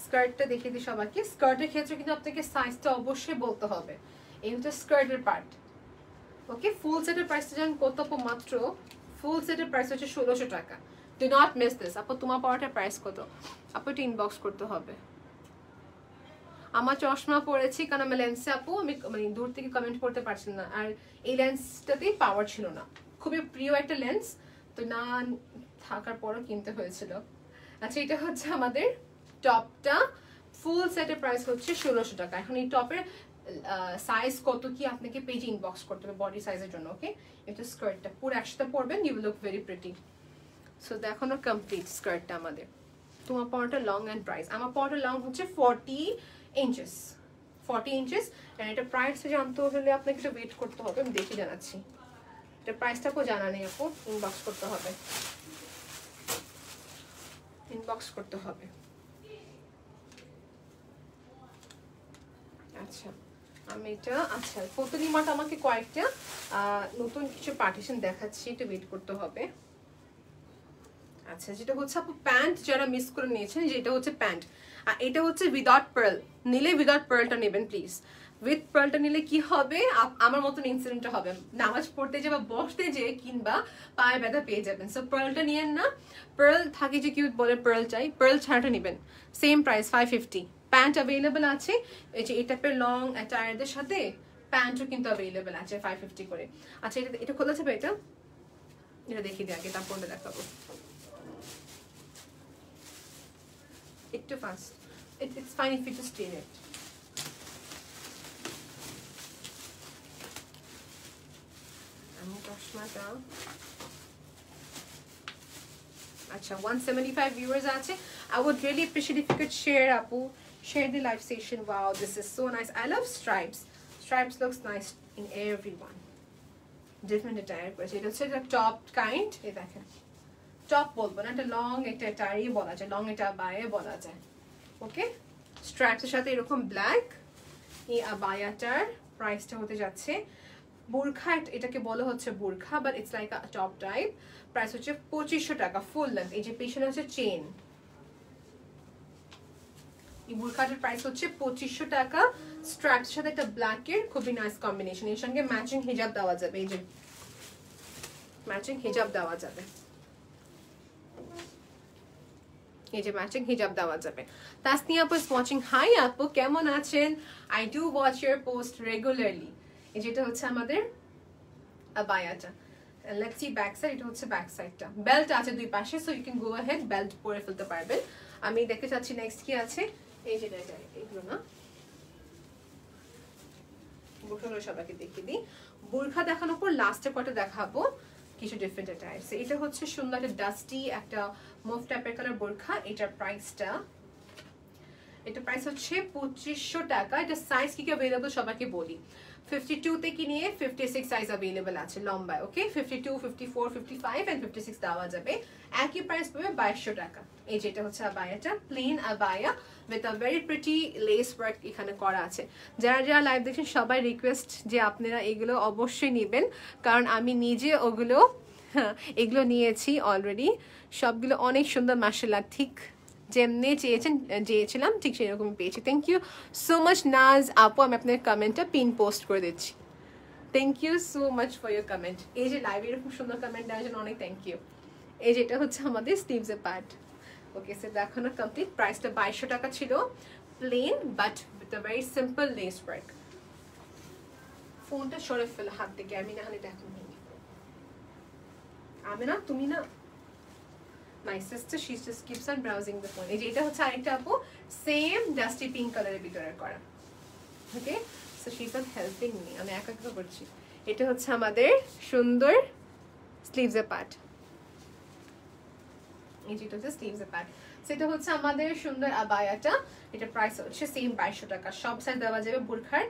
স্কার্টটা দেখিয়ে দিই সবাইকে। স্কার্টের ক্ষেত্রে কিন্তু আপনাকে সাইজটা অবশ্যই বলতে হবে, এই হচ্ছে স্কার্টের পার্ট, ওকে। ফুল সেটের প্রাইসটা জানেন কত আপু? মাত্র ফুল সেটের প্রাইস হচ্ছে 1600 টাকা। ডু নট মিস দিস আপু। তোমার পড়াটার প্রাইস কত আপু? এটা ইনবক্স করতে হবে। আমার চশমা পড়েছি কারণ আমার লেন্সে আপু, আমি মানে দূর থেকে কমেন্ট করতে পারছি না, আর এই লেন্সটাতেই পাওয়ার ছিল না, খুবই প্রিয় একটা লেন্স, তো না থাকার পরও কিনতে হয়েছিল। আচ্ছা এটা হচ্ছে আমাদের টপটা, ফুল সেটের প্রাইস হচ্ছে 1600 টাকা। এখন এই টপের সাইজ কত কি আপনাকে পেজে ইনবক্স করতে হবে বডি সাইজের জন্য, ওকে। এটা স্কার্টটা পুরো একসাথে পরবেন, you will look very pretty. So দেখো না কমপ্লিট স্কার্টটা আমাদের। তোমার পরাটা লং অ্যান্ড প্রাইস, আমার পরাটা লং হচ্ছে 40 ইঞ্চেস, 40 ইঞ্চেস। এটা প্রাইস জানতে হলে আপনাকে একটু ওয়েট করতে হবে, আমি দেখে জানাচ্ছি। এটা প্রাইসটা আপু জানা নেই আপু, ইনবক্স করতে হবে, ইনবক্স করতে হবে। আচ্ছা আমি এটা, আচ্ছা পুতলি মার্ট আমাকে কয়েকটা নতুন কিছু পার্টিশন দেখাচ্ছি, এটা ওয়েট করতে হবে। আচ্ছা যেটা হচ্ছে আপু প্যান্ট যারা মিস করে নিয়েছেন, যেটা হচ্ছে প্যান্ট, আর এটা হচ্ছে উইদাউট পার্ল, নিলে উইদাউট পার্লটা নেবেন প্লিজ। উইথ পার্লটা নিলে কি হবে, আমার মতন ইনসিডেন্টটা হবে, নামাজ পড়তে যে বা বসতে যে কিংবা পায়ে ব্যথা পেয়ে যাবেন। সো পার্লটা নিয়েন না, পার্ল থাকে যে কি বলে পার্ল চাই, পার্ল ছাড়াটা নেবেন। Same price 550। প্যান্ট অ্যাভেলেবেল আছে, এই যে এই টাইপের লং অ্যাটায়ারদের সাথে প্যান্টও কিন্তু অ্যাভেলেবেল আছে 550 করে। আচ্ছা এটা এটা খোলা যাবে, এটা এটা দেখিয়ে দিই আগে, তারপরে দেখাবো। একটু fast, it's fine if you just steal it. আমি চশমাটা, আচ্ছা 175 viewers আছে। I would really appreciate if you could share আপু, share the live session. Wow, this is so nice. I love stripes. Stripes looks nice in everyone. Different attire পরেছে, এটা হচ্ছে একটা top kind, এই দেখেন টপ বলবো না, এটা লং একটা অ্যাটায়ারই বলা যায়, লং এটা বায়ে বলা যায়। ওকে, স্ট্র্যাপসের সাথে এরকম ব্ল্যাক এই আবায়াটার প্রাইসটা হতে যাচ্ছে, বোরখা এটাকে বলা হচ্ছে বোরখা, but it's like a top type. Price হচ্ছে 2500 টাকা ফুল লেন্থ। এই যে পেছনে হচ্ছে চেন, এই বোরখাটার প্রাইস হচ্ছে 2500 টাকা। স্ট্র্যাপসের সাথে একটা ব্ল্যাকের খুবই নাইস কম্বিনেশন, এর সঙ্গে ম্যাচিং হিজাব দেওয়া যাবে, এই যে ম্যাচিং হিজাব দেওয়া যাবে, এই যে ম্যাচিং হিজাব দেওয়া যাবে। তাসনিয়া আপু ইজ ওয়াচিং। হাই আপু, কেমন আছেন? I do watch your post regularly. এই যেটা হচ্ছে আমাদের আবায়াটা, লেটস সি ব্যাক সাইড, এটা হচ্ছে ব্যাক সাইডটা, বেল্ট আছে দুই পাশে, so you can go ahead belt পরে ফেলতে পারবেন। আমি দেখতে চাচ্ছি নেক্সট কি আছে, এই যে এইগুলো না, বোরখাগুলো সবাইকে দেখিয়ে দিই। বোরখা দেখানোর পর লাস্টে কটা দেখাবো কিছু ডিফারেন্ট অ্যাটায়ার। এটা হচ্ছে সুন্দর একটা ডাস্টি একটা মুভ টাইপের কালার বোরখা। এটার প্রাইসটা, এটা প্রাইস হচ্ছে 2500 টাকা। এটা সাইজ কি কি अवेलेबल সবাইকে বলি, 52 থেকে নিয়ে 56 সাইজ अवेलेबल আছে লম্বায়। ওকে, 52, 54, 55 এন্ড 56 দেওয়া যাবে। একই প্রাইস পাবে 2200 টাকা। এই যেটা হচ্ছে আবায়াটা, প্লেন আবায়া with a very pretty lace work এখানে করা আছে। যারা যারা লাইভ দেখছেন সবাই রিকোয়েস্ট যে আপনারা এগুলো অবশ্যই নেবেন, কারণ আমি নিজে ওগুলো এগুলো নিয়েছি অলরেডি, সবগুলো অনেক সুন্দর মাশাআল্লাহ, ঠিক যেমনি চেয়েছিলাম ঠিক সেরকমই পেয়েছি। Thank you so much Naz আপু, আমি আপনার কমেন্টটা পিন পোস্ট করে দিচ্ছি। Thank you so much for your comment. এই যে লাইভে এরকম সুন্দর কমেন্ট দেওয়ার জন্য অনেক থ্যাংক ইউ। এই যেটা হচ্ছে আমাদের স্লিভসের পার্ট। ওকে, সো দেখানো কমপ্লিট। প্রাইসটা 2200 টাকা ছিল, plain but with a very simple lace work. ফোনটা সরে ফেলে হাত থেকে, আমি না হলে এটা এখন নেই। আমি না, তুমি না, my sister, she just keeps on browsing the phone. এই যে এটা হচ্ছে আরেকটা আপু, সেম ডাস্টি পিঙ্ক কালারের ভিতরে করা। ওকে, so she's not helping me, আমি একা একা করছি। এটা হচ্ছে আমাদের সুন্দর স্লিভসের পার্ট, এই যেটা হচ্ছে স্লিভসের পার্ট। সেটা হচ্ছে আমাদের সুন্দর আবায়াটা। এটা প্রাইস হচ্ছে সেম 2200 টাকা। সব সাইজ দেওয়া যাবে বোরখার,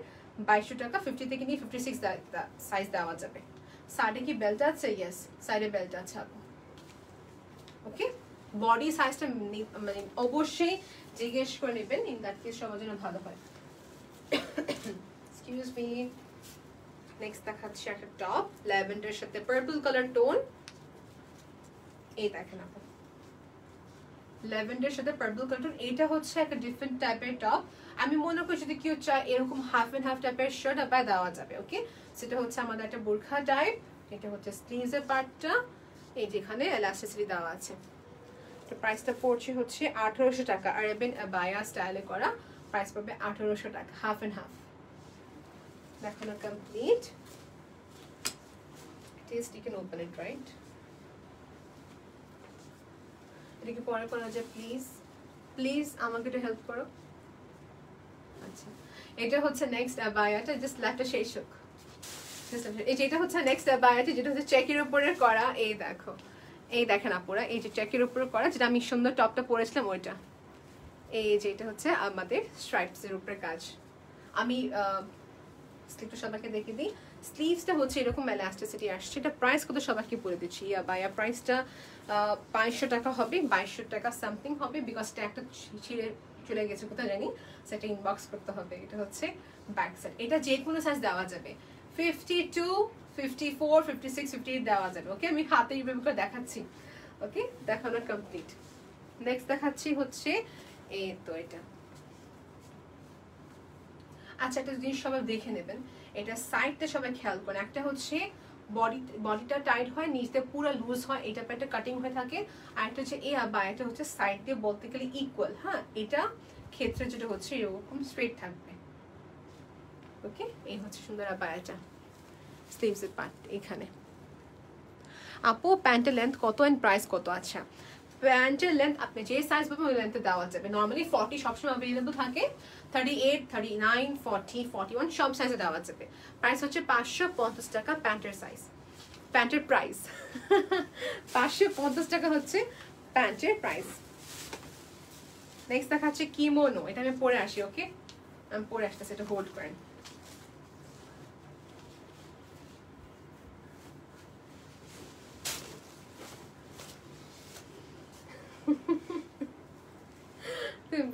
2200 টাকা। 50 থেকে নিয়ে 56 সাইজ দেওয়া যাবে। সাইডে কি বেল্ট আছে? ইয়েস, সাইডে বেল্ট আছে আপু। ওকে, বডি সাইজটা মানে অবশ্যই জিজ্ঞেস করে নেবেন, ইন দ্যাট কেস সবার জন্য ভালো হয়। এক্সকিউজ মি, নেক্সট দেখাচ্ছি একটা টপ ল্যাভেন্ডারের সাথে পার্পল কালার টোন। এই দেখেন আপু, ল্যাভেন্ডারের সাথে পার্পল কালার টোন। এটা হচ্ছে একটা ডিফারেন্ট টাইপের টপ। আমি মনে করি যদি কেউ চায় এরকম হাফ এন্ড হাফ টাইপের শার্ট আবার দেওয়া যাবে। ওকে, সেটা হচ্ছে আমাদের একটা বোরখা টাইপ। এটা হচ্ছে স্লিভসের পার্টটা, এই যেখানে এলাস্টিসিটি দেওয়া আছে। তো প্রাইসটা পড়ছে হচ্ছে 1800 টাকা। আরাবিয়ান আবায়া স্টাইলে করা, প্রাইস পাবে 1800 টাকা, হাফ এন্ড হাফ। দেখানো complete. Test, you can open it right. এটা কি পরে করা যায়? প্লিজ প্লিজ আমাকে একটু হেল্প করো। আচ্ছা, এটা হচ্ছে নেক্সট আবায়াটা, জাস্ট লেফটে শেষ হোক। এই যে এটা হচ্ছে নেক্সট আবায়াটা, যেটা হচ্ছে চেকের উপরে করা। এই দেখো, এই দেখেন আপুরা, এই যে চেকের উপরে করা, যেটা আমি সুন্দর টপটা পরেছিলাম ওইটা। এই যে এটা হচ্ছে আমাদের স্ট্রাইপসের উপরে কাজ। আমি স্লিপটা সবাইকে দেখে দিই। স্লিভসটা হচ্ছে এরকম এলাস্টিসিটি আসছে। এটা প্রাইস কত সবাইকে বলে দিচ্ছি। বায়া প্রাইসটা 2200 টাকা হবে, 2200 টাকা সামথিং হবে, বিকজ ট্যাগটা ছিঁড়ে চলে গেছে কোথায় জানি, সেটা ইনবক্স করতে হবে। এটা হচ্ছে ব্যাক সাইড। এটা যে কোনো সাইজ দেওয়া যাবে, 52, 54, 56, 58 দেওয়া যাবে। ওকে, আমি হাতে এইভাবে করে দেখাচ্ছি। ওকে, দেখানো কমপ্লিট। নেক্সট দেখাচ্ছি হচ্ছে এই তো এটা। আচ্ছা, একটা জিনিস সবাই দেখে নেবেন, এটা সাইডটা সবাই খেয়াল করেন। একটা হচ্ছে বডিটা টাইট হয়, নিচে পুরো লুজ হয়, এটা একটা কাটিং হয়ে থাকে। আর একটা হচ্ছে এটা হচ্ছে সাইড দিয়ে বলতে গেলে ইকুয়াল। হ্যাঁ, এটা ক্ষেত্রে যেটা হচ্ছে এরকম স্ট্রেট থাকবে। ওকে, এই হচ্ছে সুন্দর আবায়াটা, স্লিভসের পার্ট এখানে। আপু প্যান্টের লেন্থ কত এন্ড প্রাইস কত? আচ্ছা, প্যান্টের লেন্থ আপনি যে সাইজ পাবেন ওই লেন্থে দেওয়া যাবে। নর্মালি 40 সবসময় অ্যাভেলেবল থাকে, 38, 39, 40, 41 সব সাইজে দেওয়া যাবে। প্রাইস হচ্ছে 550 টাকা প্যান্টের সাইজ, প্যান্টের প্রাইস 550 টাকা হচ্ছে প্যান্টের প্রাইস। নেক্সট দেখাচ্ছে কিমোনো। এটা আমি পরে আসি। ওকে, আমি পরে আসতেছি, এটা হোল্ড করেন।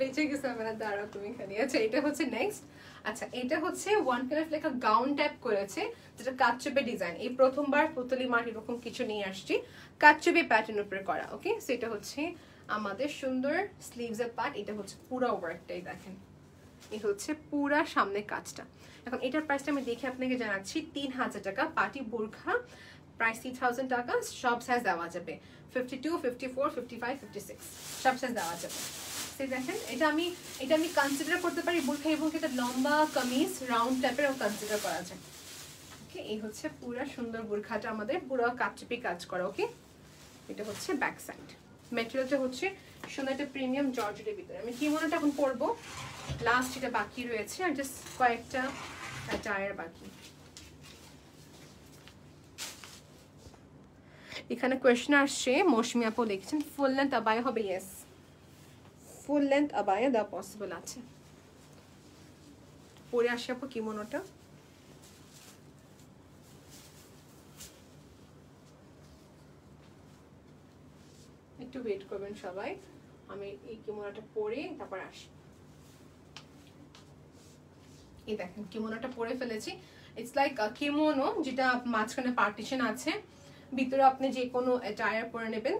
বেঁচে গেছে আমার, দাঁড়াও তুমি এখানে। আচ্ছা, এটা হচ্ছে নেক্সট। আচ্ছা, এটা হচ্ছে ওয়ান কালার লেখা গাউন টাইপ করেছে, যেটা কাটচুপে ডিজাইন। এই প্রথমবার পুতলি মার্ট এরকম কিছু নিয়ে আসছি, কাটচুপে প্যাটার্ন উপরে করা। ওকে, সেটা হচ্ছে আমাদের সুন্দর স্লিভস এর পার্ট। এটা হচ্ছে পুরো ওয়ার্কটাই দেখেন, এই হচ্ছে পুরা সামনে কাজটা। এখন এটার প্রাইসটা আমি দেখে আপনাকে জানাচ্ছি, 3000 টাকা। পার্টি বোরখা প্রাইস 3000 টাকা। সব সাইজ দেওয়া যাবে, 52, 54, 55, 56 সব সাইজ দেওয়া যাবে। দেখেন, এটা আমি কনসিডার করতে পারি বোরখা, এবং এটা লম্বা কামিজ রাউন্ড টাইপের কনসিডার করা যায়। ওকে, এই হচ্ছে পুরো সুন্দর বোরখাটা আমাদের পুরো কাটচুপি কাজ করা। ওকে, এটা হচ্ছে ব্যাক সাইড। ম্যাটেরিয়ালটা হচ্ছে সুন্দর একটা প্রিমিয়াম জর্জেটের ভিতরে। আমি কিমোনোটা এখন পরবো, লাস্ট এটা বাকি রয়েছে, আর জাস্ট কয়েকটা টায়ার বাকি। এখানে কোয়েশ্চেন আসছে, মৌসুমি আপু লিখছেন ফুল লেন্থ আবায়া হবে? ইয়েস, ফুল লেন্থ আবায়া দেওয়া পসিবল আছে। পরে আসি আপু কিমোনোটা। একটু ওয়েট করবেন সবাই, আমি এই কিমোনোটা পরে তারপর আসি। এই দেখেন, কিমোনোটা পরে ফেলেছি। ইটস লাইক কিমোনো, যেটা মাঝখানে পার্টিশন আছে, ভিতরে আপনি যে কোনো টায়ার পরে নেবেন।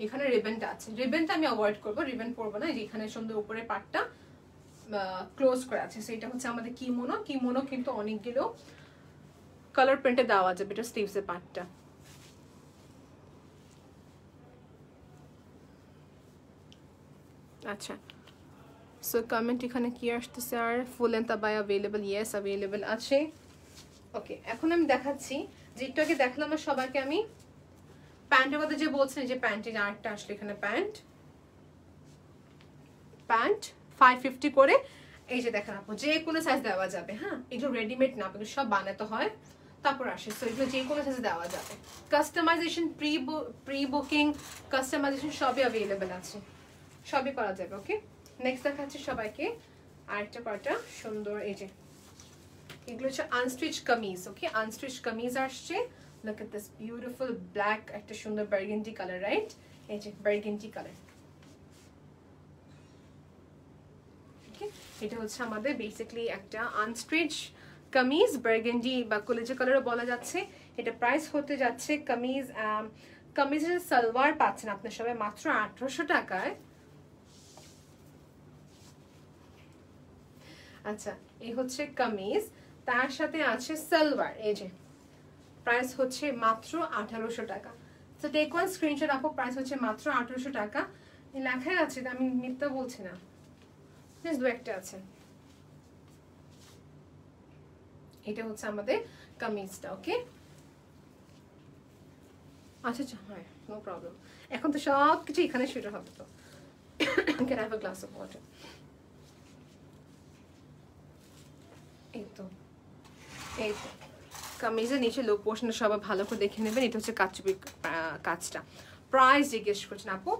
এখানে রিবনটা আছে, রিবনটা আমি অ্যাভয়েড করবো, রিবন পরবো না। এখানে সুন্দর উপরে পার্টটা ক্লোজ করা আছে, সেটা হচ্ছে আমাদের কিমোনো। কিমোনো কিন্তু অনেকগুলো কালার প্রিন্টে দেওয়া যাবে, এটা স্লিভসের পার্টটা। আচ্ছা, সো কমেন্ট এখানে কি আসতেছে? আর ফুল লেন্থ আবায়া অ্যাভেলেবল? ইয়েস, অ্যাভেলেবল আছে। ওকে, এখন আমি দেখাচ্ছি যে একটু আগে দেখলাম সবাইকে আমি প্যান্টের কথা যে বলছেন, যে প্যান্টের আরেকটা আসলে এখানে প্যান্ট 550 করে। এই যে দেখেন আপু, যে কোনো সাইজ দেওয়া যাবে। হ্যাঁ, এগুলো রেডিমেড না, কিন্তু সব বানাতে হয় তারপর আসে। সো এগুলো যে কোনো সাইজে দেওয়া যাবে। কাস্টমাইজেশন, প্রি বুকিং, কাস্টমাইজেশন সবই অ্যাভেলেবেল আছে, সবই করা যাবে। ওকে, নেক্সট দেখাচ্ছি সবাইকে আরেকটা কয়টা সুন্দর। এই যে এগুলো হচ্ছে আনস্টিচ কামিজ। ওকে, আনস্টিচ কামিজ আসছে। Look at this beautiful black, একটা সুন্দর burgundy color, right? এই যে burgundy color। Okay, এটা হচ্ছে আমাদের বেসিক্যালি একটা আনস্টিচ কামিজ, burgundy বা কলেজে কালারও বলা যাচ্ছে। এটা প্রাইস হতে যাচ্ছে কামিজের সালোয়ার পাচ্ছেন আপনার সবাই মাত্র 1800 টাকায়। আচ্ছা, এই হচ্ছে কামিজ, তার সাথে আছে সালোয়ার। এই যে প্রাইস হচ্ছে মাত্র 1800 টাকা। তো টেক ওয়ান স্ক্রিনশট আপু, প্রাইস হচ্ছে মাত্র 1800 টাকা। লেখাই আছে, আমি মিথ্যা বলছি না, প্লিজ দু একটা আছে। এটা হচ্ছে আমাদের কামিজটা। ওকে, আচ্ছা আচ্ছা, হ্যাঁ, নো প্রবলেম। এখন তো সব কিছু এখানে শুরু হবে। তো can I have a glass of water? এই তো কামিজের নিচে লো পোর্শনটা সবাই ভালো করে দেখে নেবেন। এটা হচ্ছে কাচুপি কাজটা। প্রাইস জিজ্ঞেস করছেন আপু,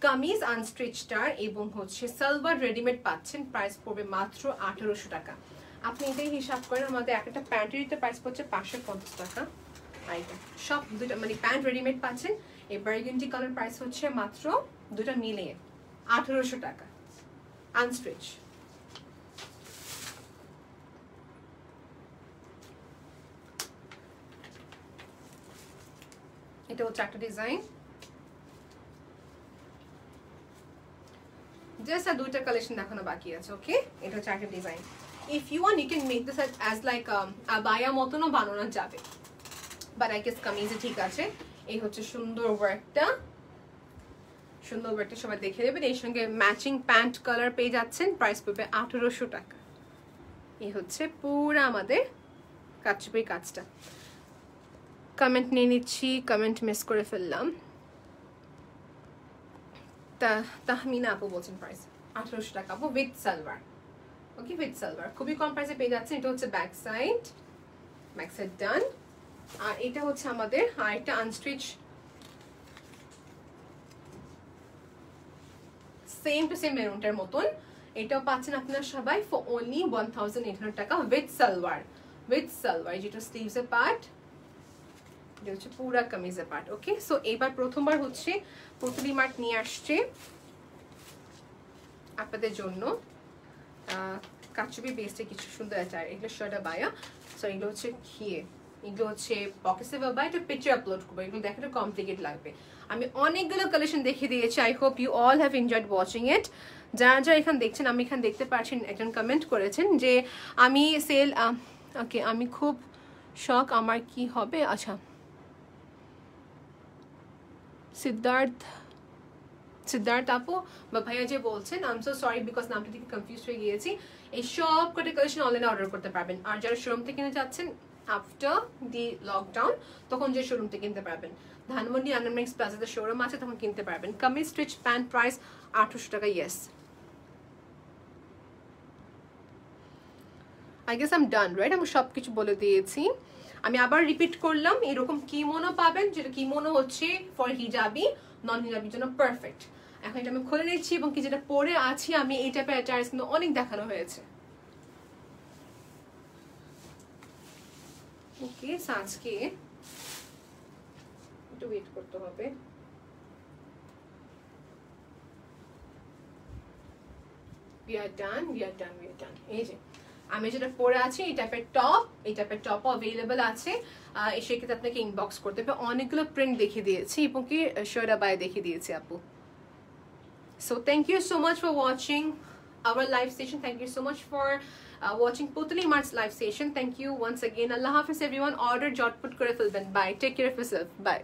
কামিজ আনস্ট্রিচটার এবং হচ্ছে সালোয়ার রেডিমেড পাচ্ছেন, প্রাইস পড়বে মাত্র 1800 টাকা। আপনি এটাই হিসাব করেন, আমাদের একটা প্যান্টের প্রাইস পড়ছে 550 টাকা। আইটা সব দুটো মানে প্যান্ট রেডিমেড পাচ্ছেন। এই বার্গেন্ডি কালার প্রাইস হচ্ছে মাত্র দুটো মিলিয়ে 1800 টাকা আনস্ট্রিচ। এটা হচ্ছে একটা ডিজাইন, জাস্ট আর দুইটা কালেকশন দেখানো বাকি আছে। ওকে, এটা হচ্ছে একটা design. If you want you can make this as like আবায়া মতনও বানানো যাবে, বাট আই গেস কামিজে ঠিক আছে। এই হচ্ছে সুন্দর ওয়ার্কটা, সুন্দর ওয়ার্কটা সবাই দেখে নেবেন। এর সঙ্গে ম্যাচিং প্যান্ট কালার পেয়ে যাচ্ছেন, প্রাইস পড়বে 1800 টাকা। এই হচ্ছে পুরো আমাদের কাচুপি কাজটা। কমেন্ট নিয়ে নিচ্ছি, কমেন্ট মিস করে ফেললাম। তাহমিনা আপু বলছেন প্রাইস 1800 টাকা আপু with salwar. Okay, with salwar খুবই কম প্রাইসে পেয়ে যাচ্ছেন। এটা হচ্ছে ব্যাক সাইড, ব্যাক সাইড ডান। আর এটা হচ্ছে আমাদের আরেকটা আনস্টিচ, সেম টু সেম মেরুনটার মতন। এটাও পাচ্ছেন আপনারা সবাই ফর অনলি 1800 টাকা উইথ সালোয়ার। উইথ সালোয়ার, যেটা স্লিভসের পার্ট, এটা হচ্ছে পুরা কামিজের পার্ট। ওকে, সো এবার প্রথমবার হচ্ছে পুতলি মার্ট নিয়ে আসছে আপনাদের জন্য কাচুপি বেস্টে কিছু সুন্দর আছে। আর এগুলো শার্ট বায়া, সো এগুলো হচ্ছে ঘিয়ে, এগুলো হচ্ছে পকেটে বা এটা পিকচার আপলোড করবো, এগুলো দেখে একটু কমপ্লিকেট লাগবে। আমি অনেকগুলো কালেকশন দেখিয়ে দিয়েছি। I hope you all have enjoyed watching it. যারা যারা এখানে দেখছেন, আমি এখানে দেখতে পাচ্ছেন একজন কমেন্ট করেছেন যে আমি সেল, ওকে আমি খুব শখ, আমার কি হবে। আচ্ছা, সিদ্ধার্থ আপু বা ভাইয়া যে বলছেন, I am so sorry because নামটা থেকে কনফিউজ হয়ে গিয়েছি। এই সব কটা কালেকশন অনলাইনে অর্ডার করতে পারবেন। আর যারা শোরুম থেকে কিনে যাচ্ছেন আফটার দি লকডাউন, তখন যে শোরুম থেকে কিনতে পারবেন। ধানমন্ডি আন্ডারমেক্স প্লাজাতে শোরুম আছে, তখন কিনতে পারবেন। কামিজ স্টিচ প্যান্ট প্রাইস 1800 টাকা। Yes, I guess I am done right. আমি সব কিছু বলে দিয়েছি। আমি আবার রিপিট করলাম, এরকম কিমোনো পাবেন, যেটা কিমোনো হচ্ছে ফর হিজাবি, নন হিজাবির জন্য পারফেক্ট। এখন এটা আমি খুলে নিচ্ছি, এবং কি যেটা পরে আছি আমি, এই টাইপের অ্যাটায়ার্স কিন্তু অনেক দেখানো হয়েছে। ওকে, আজকে একটু ওয়েট করতে হবে। we are done. এই যে আমি যেটা পরে আছি, এই টাইপের টপ, এই টাইপের টপও অ্যাভেলেবল আছে। সেক্ষেত্রে আপনাকে ইনবক্স করতে হবে। অনেকগুলো প্রিন্ট দেখিয়ে দিয়েছি, এবং কি শার্ট বাই দেখিয়ে দিয়েছি আপু। So thank you so much for watching our live session. Thank you so much for watching Putli Mart's live session. Thank you once again. Allah Hafiz everyone. Order jotput kore felben. Bye. Take care of yourself. Bye.